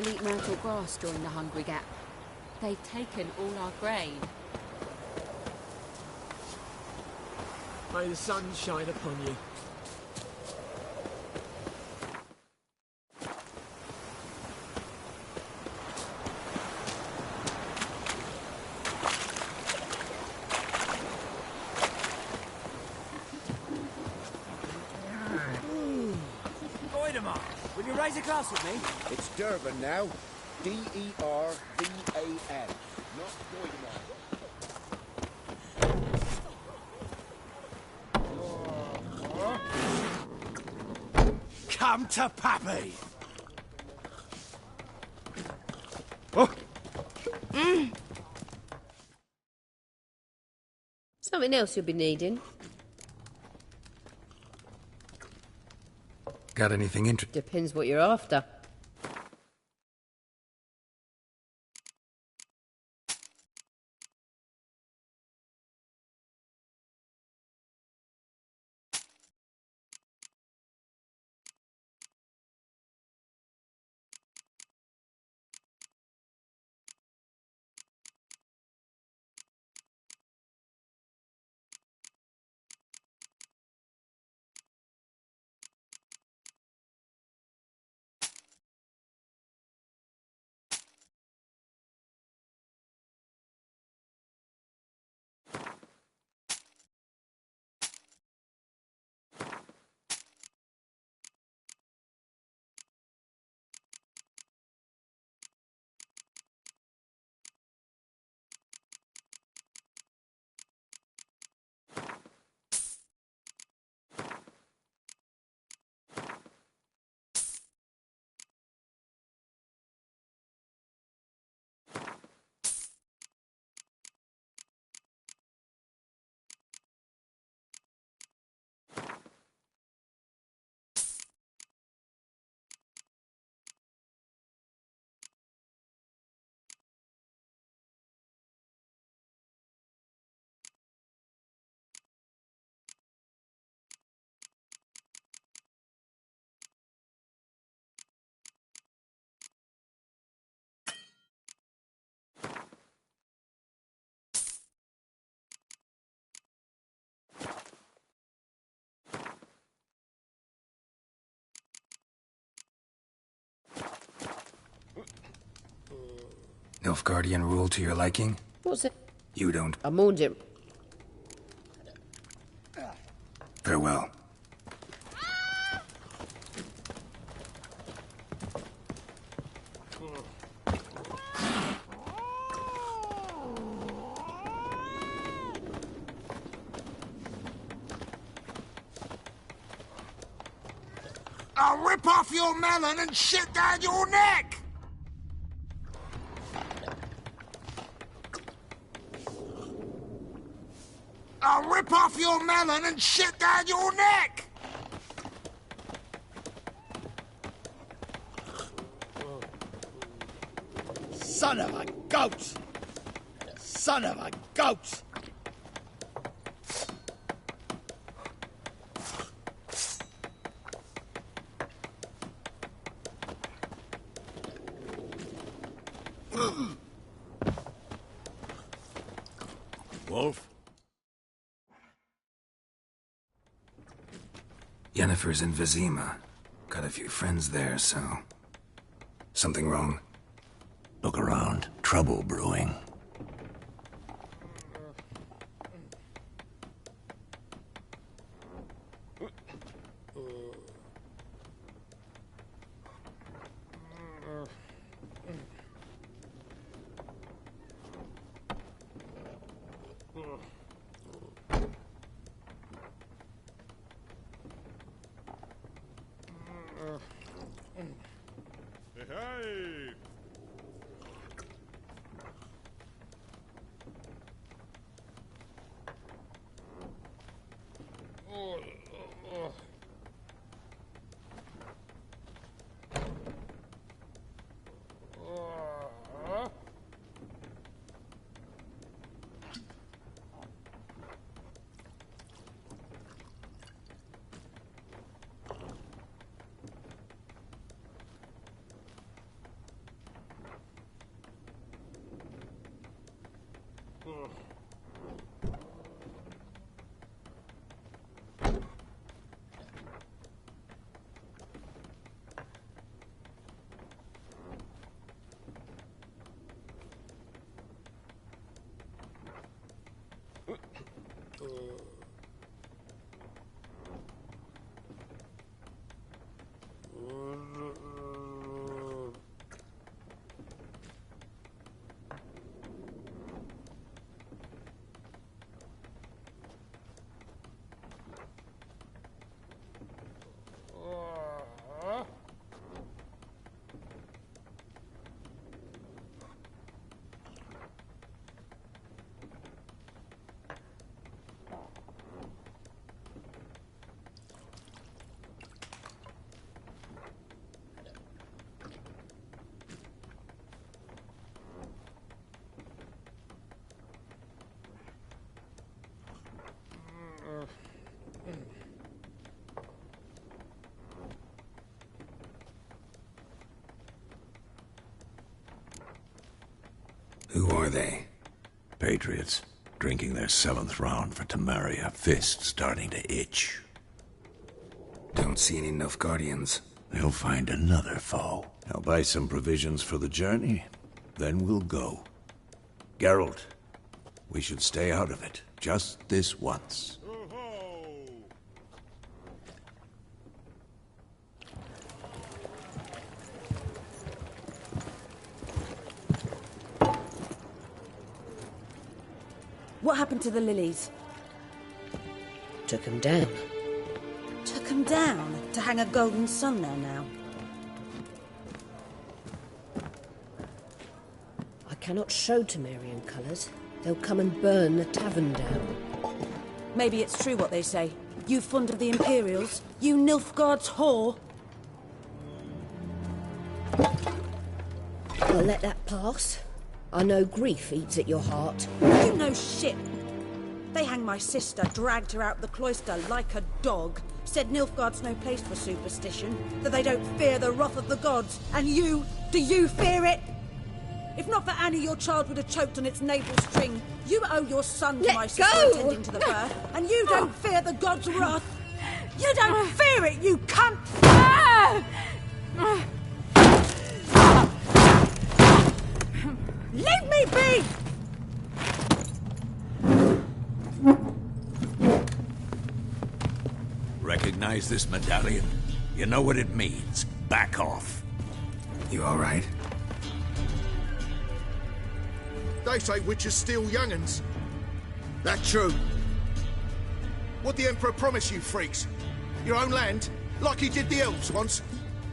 will eat myrtle grass during the Hungry Gap. They've taken all our grain. May the sun shine upon you. Voidemar, will you raise a glass with me? It's Durban now. D-E-R-V-A-N. Not Voidemar. Come to Pappy! Something else you'll be needing. Got anything interesting? Depends what you're after. Nilfgaardian rule to your liking? What's it? You don't. I mourned him. Farewell. I'll rip off your melon and shit down your neck! I'll rip off your melon and shit down your neck! Son of a goat! Son of a goat! Wolf? Yennefer's in Vizima. Got a few friends there, so... Something wrong? Look around. Trouble brewing. Hey! are they? Patriots, drinking their 7th round for Temeria, fist starting to itch. Don't see any Nilfgaardians. They'll find another foe. I'll buy some provisions for the journey, then we'll go. Geralt, we should stay out of it, just this once. What happened to the lilies? Took 'em down. Took 'em down to hang a golden sun there now. I cannot show Temerian colours. They'll come and burn the tavern down. Maybe it's true what they say. You fond of the Imperials? You Nilfgaard's whore? I'll let that pass. I know grief eats at your heart. You know shit. They hanged my sister, dragged her out the cloister like a dog. Said Nilfgaard's no place for superstition, that they don't fear the wrath of the gods. And you, do you fear it? If not for Annie, your child would have choked on its navel string. You owe your son to my sister attending to the birth, and you don't fear the gods' wrath. You don't fear it, you cunt! Leave me be! Recognize this medallion? You know what it means. Back off. You all right? They say witches steal young'uns. That true? What the Emperor promise you, freaks? Your own land? Like he did the elves once?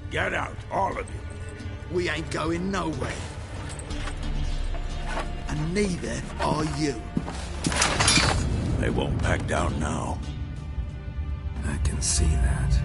Get out, all of you. We ain't going nowhere. And neither are you. They won't back down now. I can see that.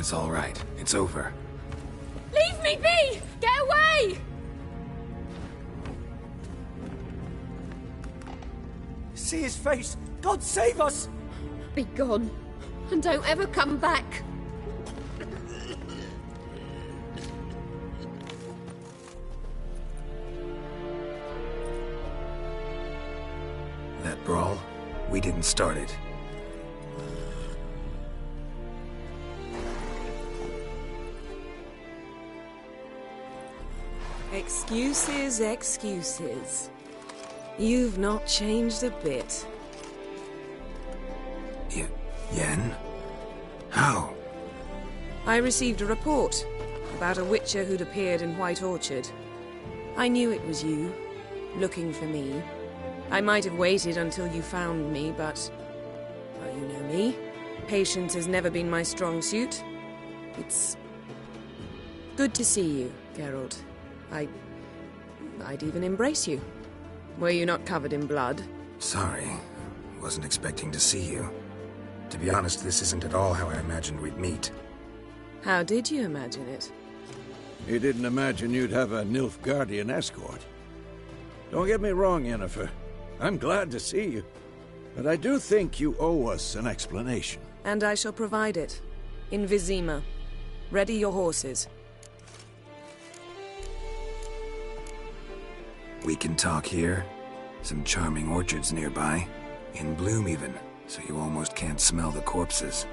It's all right. It's over. Leave me be! Get away! See his face! God save us! Be gone, and don't ever come back. That brawl, we didn't start it. Excuses, excuses. You've not changed a bit. Yen? How? I received a report about a witcher who'd appeared in White Orchard. I knew it was you, looking for me. I might have waited until you found me, but... well, you know me. Patience has never been my strong suit. It's... good to see you, Geralt. I'd even embrace you. Were you not covered in blood? Sorry. Wasn't expecting to see you. To be honest, this isn't at all how I imagined we'd meet. How did you imagine it? He didn't imagine you'd have a Nilfgaardian escort. Don't get me wrong, Yennefer. I'm glad to see you. But I do think you owe us an explanation. And I shall provide it. In Vizima. Ready your horses. We can talk here. Some charming orchards nearby. In bloom even, so you almost can't smell the corpses.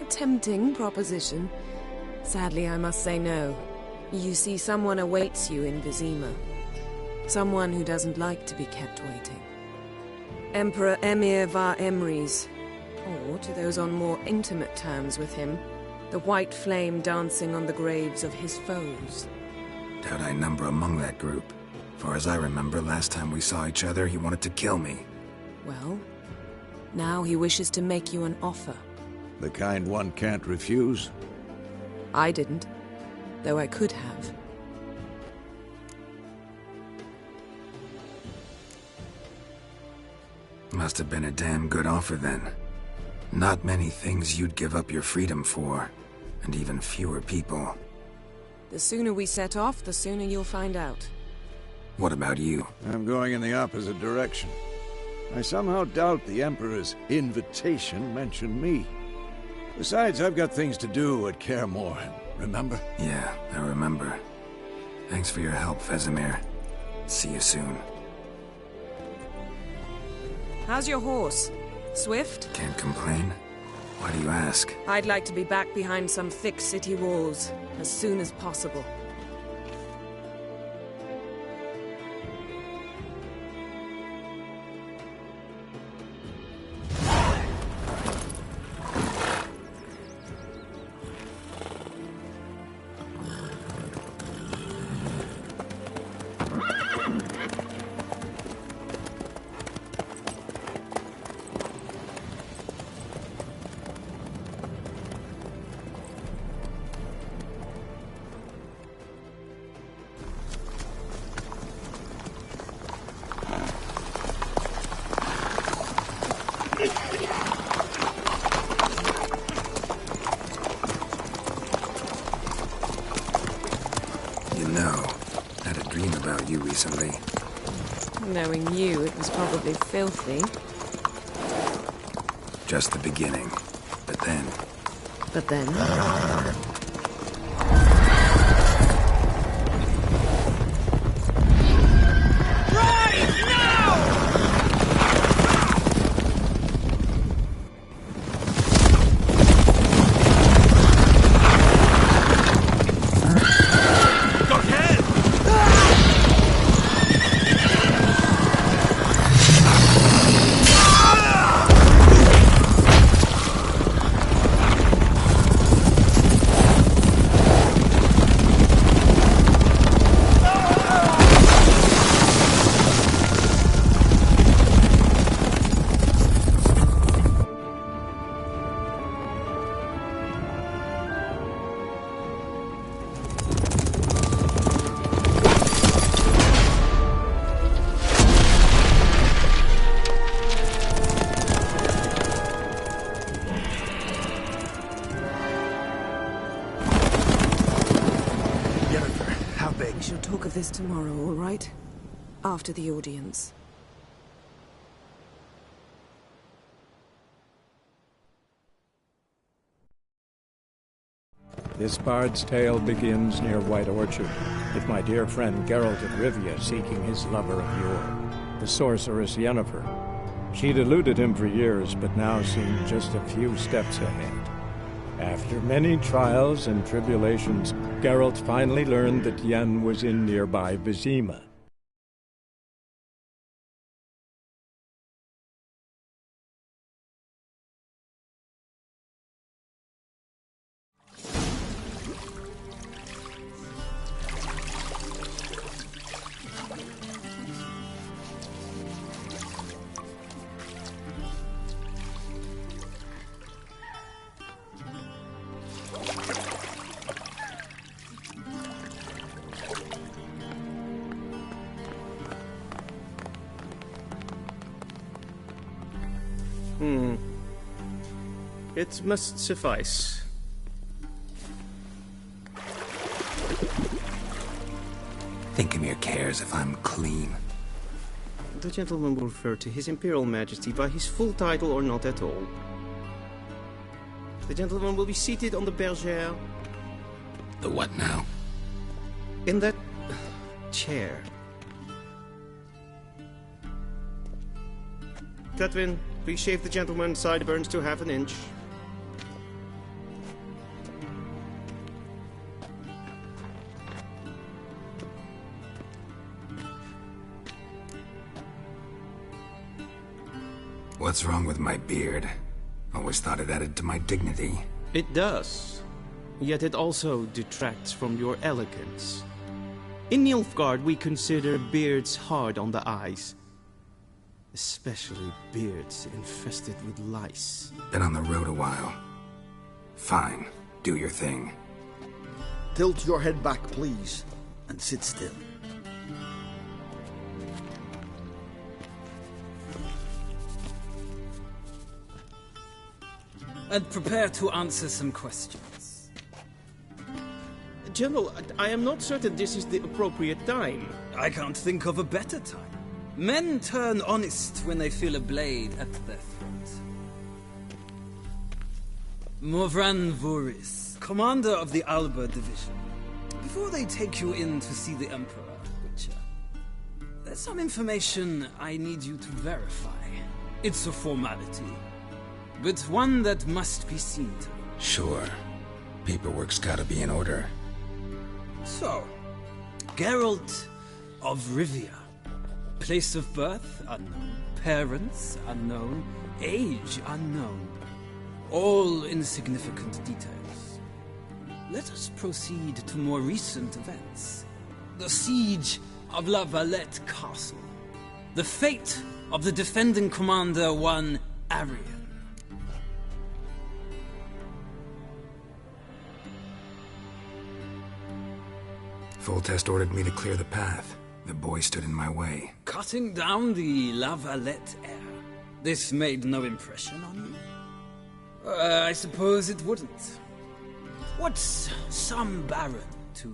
A tempting proposition. Sadly, I must say no. You see, someone awaits you in Vizima. Someone who doesn't like to be kept waiting. Emperor Emir var Emrys. Or, to those on more intimate terms with him, the white flame dancing on the graves of his foes. Doubt I number among that group. Far as I remember, last time we saw each other, he wanted to kill me. Well, now he wishes to make you an offer. The kind one can't refuse? I didn't, though I could have. Must have been a damn good offer then. Not many things you'd give up your freedom for, and even fewer people. The sooner we set off, the sooner you'll find out. What about you? I'm going in the opposite direction. I somehow doubt the Emperor's invitation mentioned me. Besides, I've got things to do at Kaer Morhen, remember? Yeah, I remember. Thanks for your help, Vesemir. See you soon. How's your horse? Swift? Can't complain. Why do you ask? I'd like to be back behind some thick city walls, as soon as possible. Recently. Knowing you, it was probably filthy. Just the beginning. But then... But then? shall talk of this tomorrow, all right? After the audience. This bard's tale begins near White Orchard, with my dear friend Geralt of Rivia seeking his lover of yore, the sorceress Yennefer. She'd eluded him for years, but now seemed just a few steps ahead. After many trials and tribulations, Geralt finally learned that Yen was in nearby Vizima. It must suffice. Thinkamere cares if I'm clean. The gentleman will refer to His Imperial Majesty by his full title or not at all. The gentleman will be seated on the bergère. The what now? In that chair. Cletwin, please shave the gentleman's sideburns to half an inch. What's wrong with my beard? Always thought it added to my dignity. It does. Yet it also detracts from your elegance. In Nilfgaard, we consider beards hard on the eyes. Especially beards infested with lice. Been on the road a while. Fine. Do your thing. Tilt your head back, please, and sit still. And prepare to answer some questions. General, I am not certain this is the appropriate time. I can't think of a better time. Men turn honest when they feel a blade at their throat. Morvran Voorhis, commander of the Alba Division. Before they take you in to see the Emperor, Witcher, there's some information I need you to verify. It's a formality, but one that must be seen to. Sure. Paperwork's gotta be in order. So, Geralt of Rivia. Place of birth, unknown. Parents, unknown. Age, unknown. All insignificant details. Let us proceed to more recent events. The siege of La Valette Castle. The fate of the defending commander, one Arian. Foltest ordered me to clear the path. The boy stood in my way. Cutting down the La Valette heir. This made no impression on you? I suppose it wouldn't. What's some baron to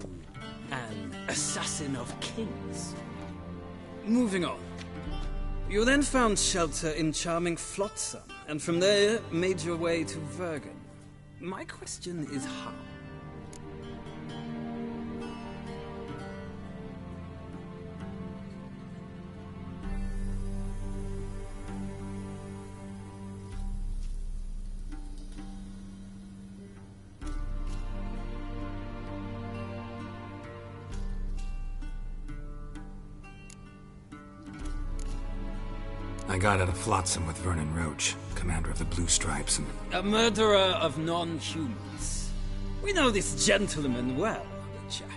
an assassin of kings? Moving on. You then found shelter in charming Flotsam, and from there made your way to Vergen. My question is how? I got out of Flotsam with Vernon Roach, commander of the Blue Stripes, and... A murderer of non-humans. We know this gentleman well, Witcher.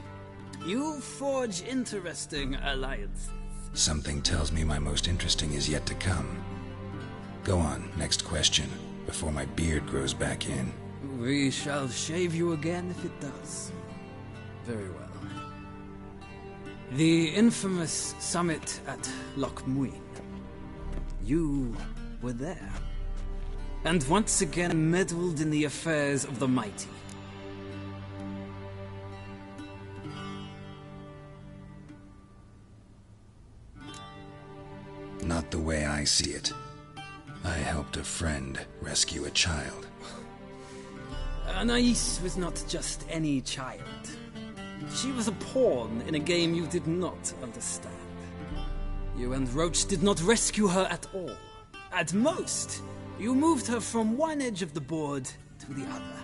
You forge interesting alliances. Something tells me my most interesting is yet to come. Go on, next question, before my beard grows back in. We shall shave you again if it does. Very well. The infamous summit at Loch Muin. You were there, and once again meddled in the affairs of the mighty. the way I see it. I helped a friend rescue a child. Anais was not just any child. She was a pawn in a game you did not understand. You and Roach did not rescue her at all. At most, you moved her from one edge of the board to the other,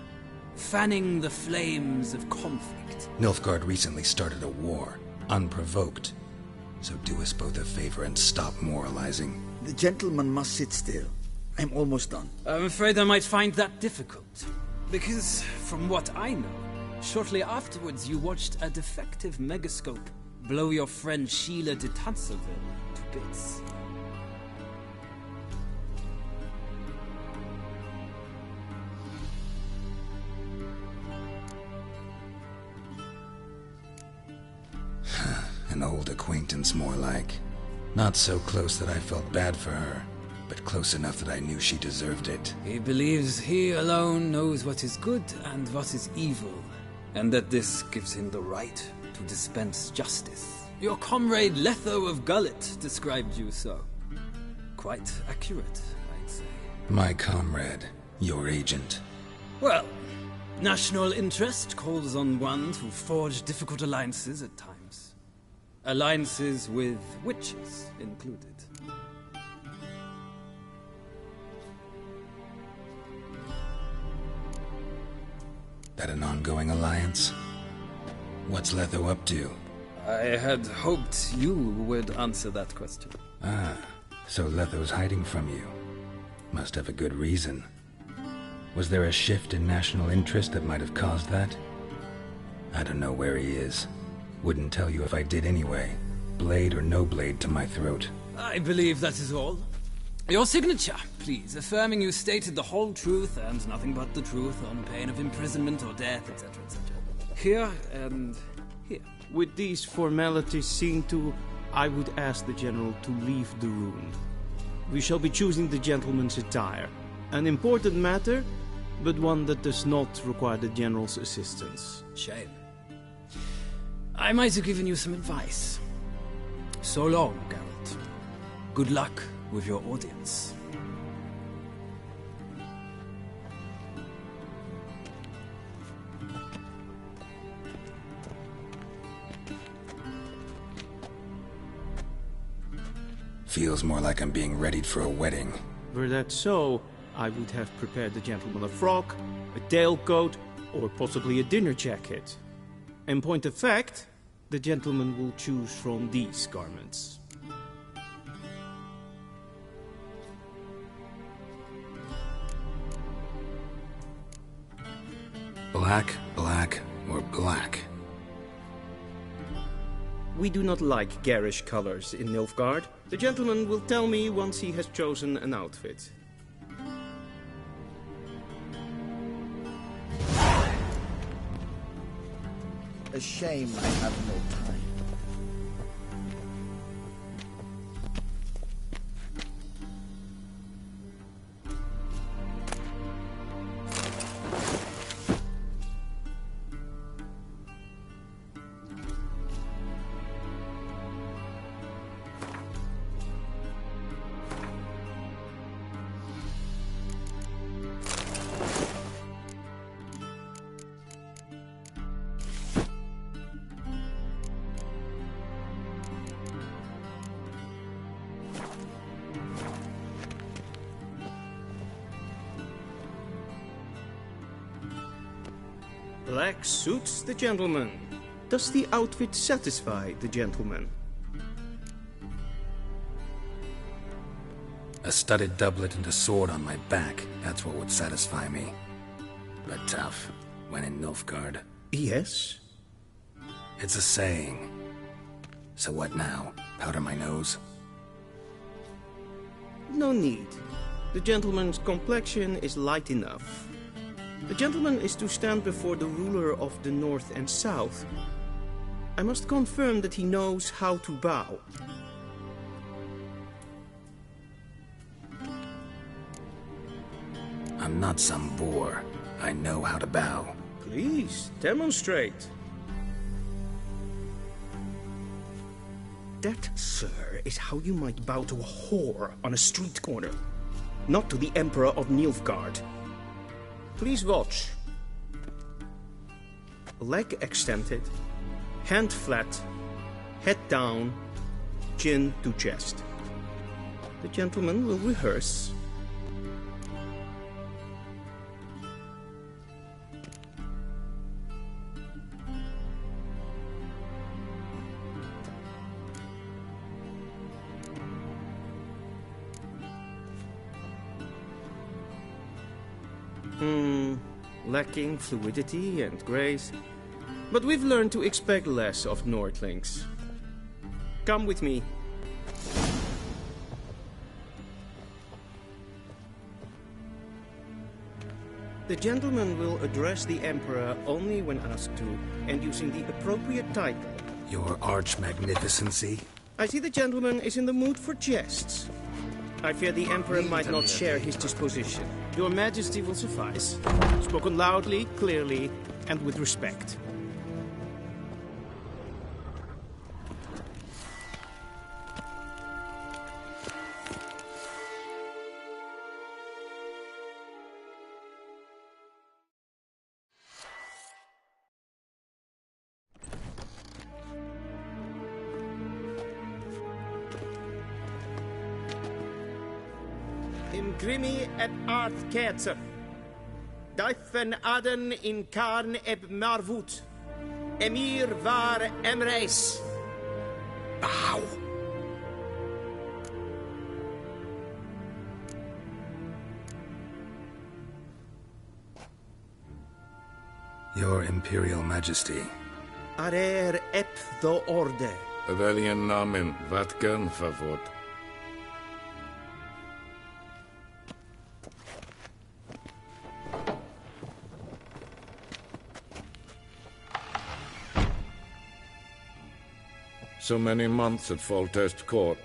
fanning the flames of conflict. Nilfgaard recently started a war, unprovoked. So do us both a favor and stop moralizing. The gentleman must sit still. I'm almost done. I'm afraid I might find that difficult. Because, from what I know, shortly afterwards you watched a defective megascope blow your friend Sheila de Tanserville to bits. An old acquaintance, more like. Not so close that I felt bad for her, but close enough that I knew she deserved it. He believes he alone knows what is good and what is evil, and that this gives him the right to dispense justice. Your comrade Letho of Gullet described you so. Quite accurate, I'd say. My comrade, your agent. Well, national interest calls on one to forge difficult alliances at times. Alliances with witches included. That an ongoing alliance? What's Letho up to? I had hoped you would answer that question. Ah, so Letho's hiding from you. Must have a good reason. Was there a shift in national interest that might have caused that? I don't know where he is. Wouldn't tell you if I did anyway. Blade or no blade to my throat. I believe that is all. Your signature, please, affirming you stated the whole truth and nothing but the truth on pain of imprisonment or death, etc., etc. Here and here. With these formalities seen to, I would ask the General to leave the room. We shall be choosing the gentleman's attire. An important matter, but one that does not require the General's assistance. Shame. I might have given you some advice. So long, Geralt. Good luck with your audience. Feels more like I'm being readied for a wedding. Were that so, I would have prepared the gentleman a frock, a tailcoat, or possibly a dinner jacket. In point of fact, the gentleman will choose from these garments. Black, black, or black? We do not like garish colors in Nilfgaard. The gentleman will tell me once he has chosen an outfit. A shame I have no time. Black suits the gentleman. Does the outfit satisfy the gentleman? A studded doublet and a sword on my back, that's what would satisfy me. But tough, when in Nilfgaard. Yes? It's a saying. So what now? Powder my nose? No need. The gentleman's complexion is light enough. The gentleman is to stand before the ruler of the North and South. I must confirm that he knows how to bow. I'm not some boor. I know how to bow. Please, demonstrate. That, sir, is how you might bow to a whore on a street corner, not to the Emperor of Nilfgaard. Please watch. Leg extended, hand flat, head down, chin to chest. The gentleman will rehearse. Lacking fluidity and grace. But we've learned to expect less of Nordlings. Come with me. The gentleman will address the Emperor only when asked to, and using the appropriate title. Your Arch-Magnificency? I see the gentleman is in the mood for jests. I fear the Emperor might not share his disposition. Your Majesty will suffice. Spoken loudly, clearly, and with respect. Imgrimi et art ketzer. Daifen aden in karn eb marvut. Emir var emreis. Bow. Your Imperial Majesty. Arer ep the orde. Veljen namen, vatgen favort. So many months at Foltest Court.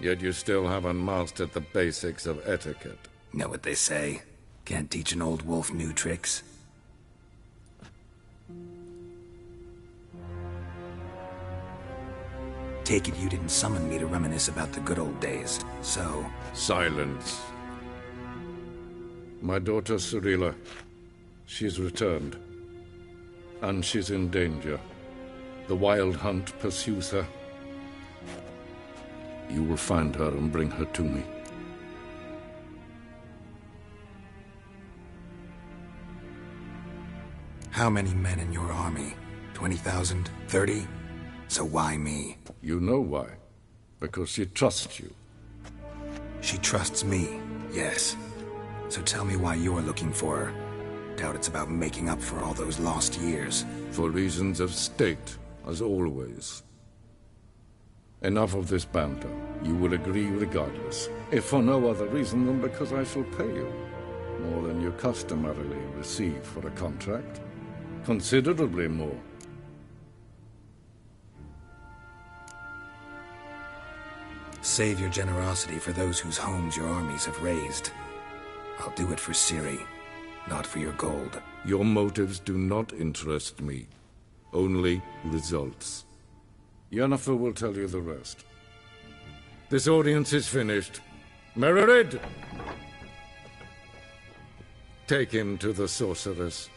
Yet you still haven't mastered the basics of etiquette. Know what they say? Can't teach an old wolf new tricks. Take it you didn't summon me to reminisce about the good old days, so... Silence. My daughter Cirilla, she's returned. And she's in danger. The Wild Hunt pursues her. You will find her and bring her to me. How many men in your army? 20,000? 30? So why me? You know why. Because she trusts you. She trusts me, yes. So tell me why you're looking for her. Doubt it's about making up for all those lost years. For reasons of state, as always. Enough of this banter. You will agree regardless. If for no other reason than because I shall pay you. More than you customarily receive for a contract. Considerably more. Save your generosity for those whose homes your armies have razed. I'll do it for Ciri, not for your gold. Your motives do not interest me. Only results. Yennefer will tell you the rest. This audience is finished. Mererid! Take him to the sorceress.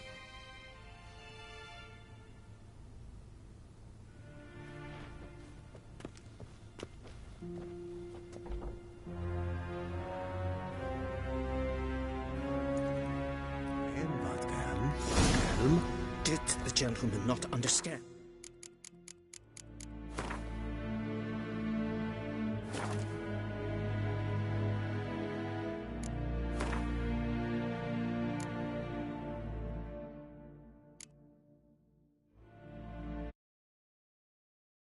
Did the gentleman not understand?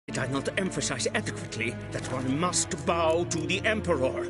Did I not emphasize adequately that one must bow to the Emperor?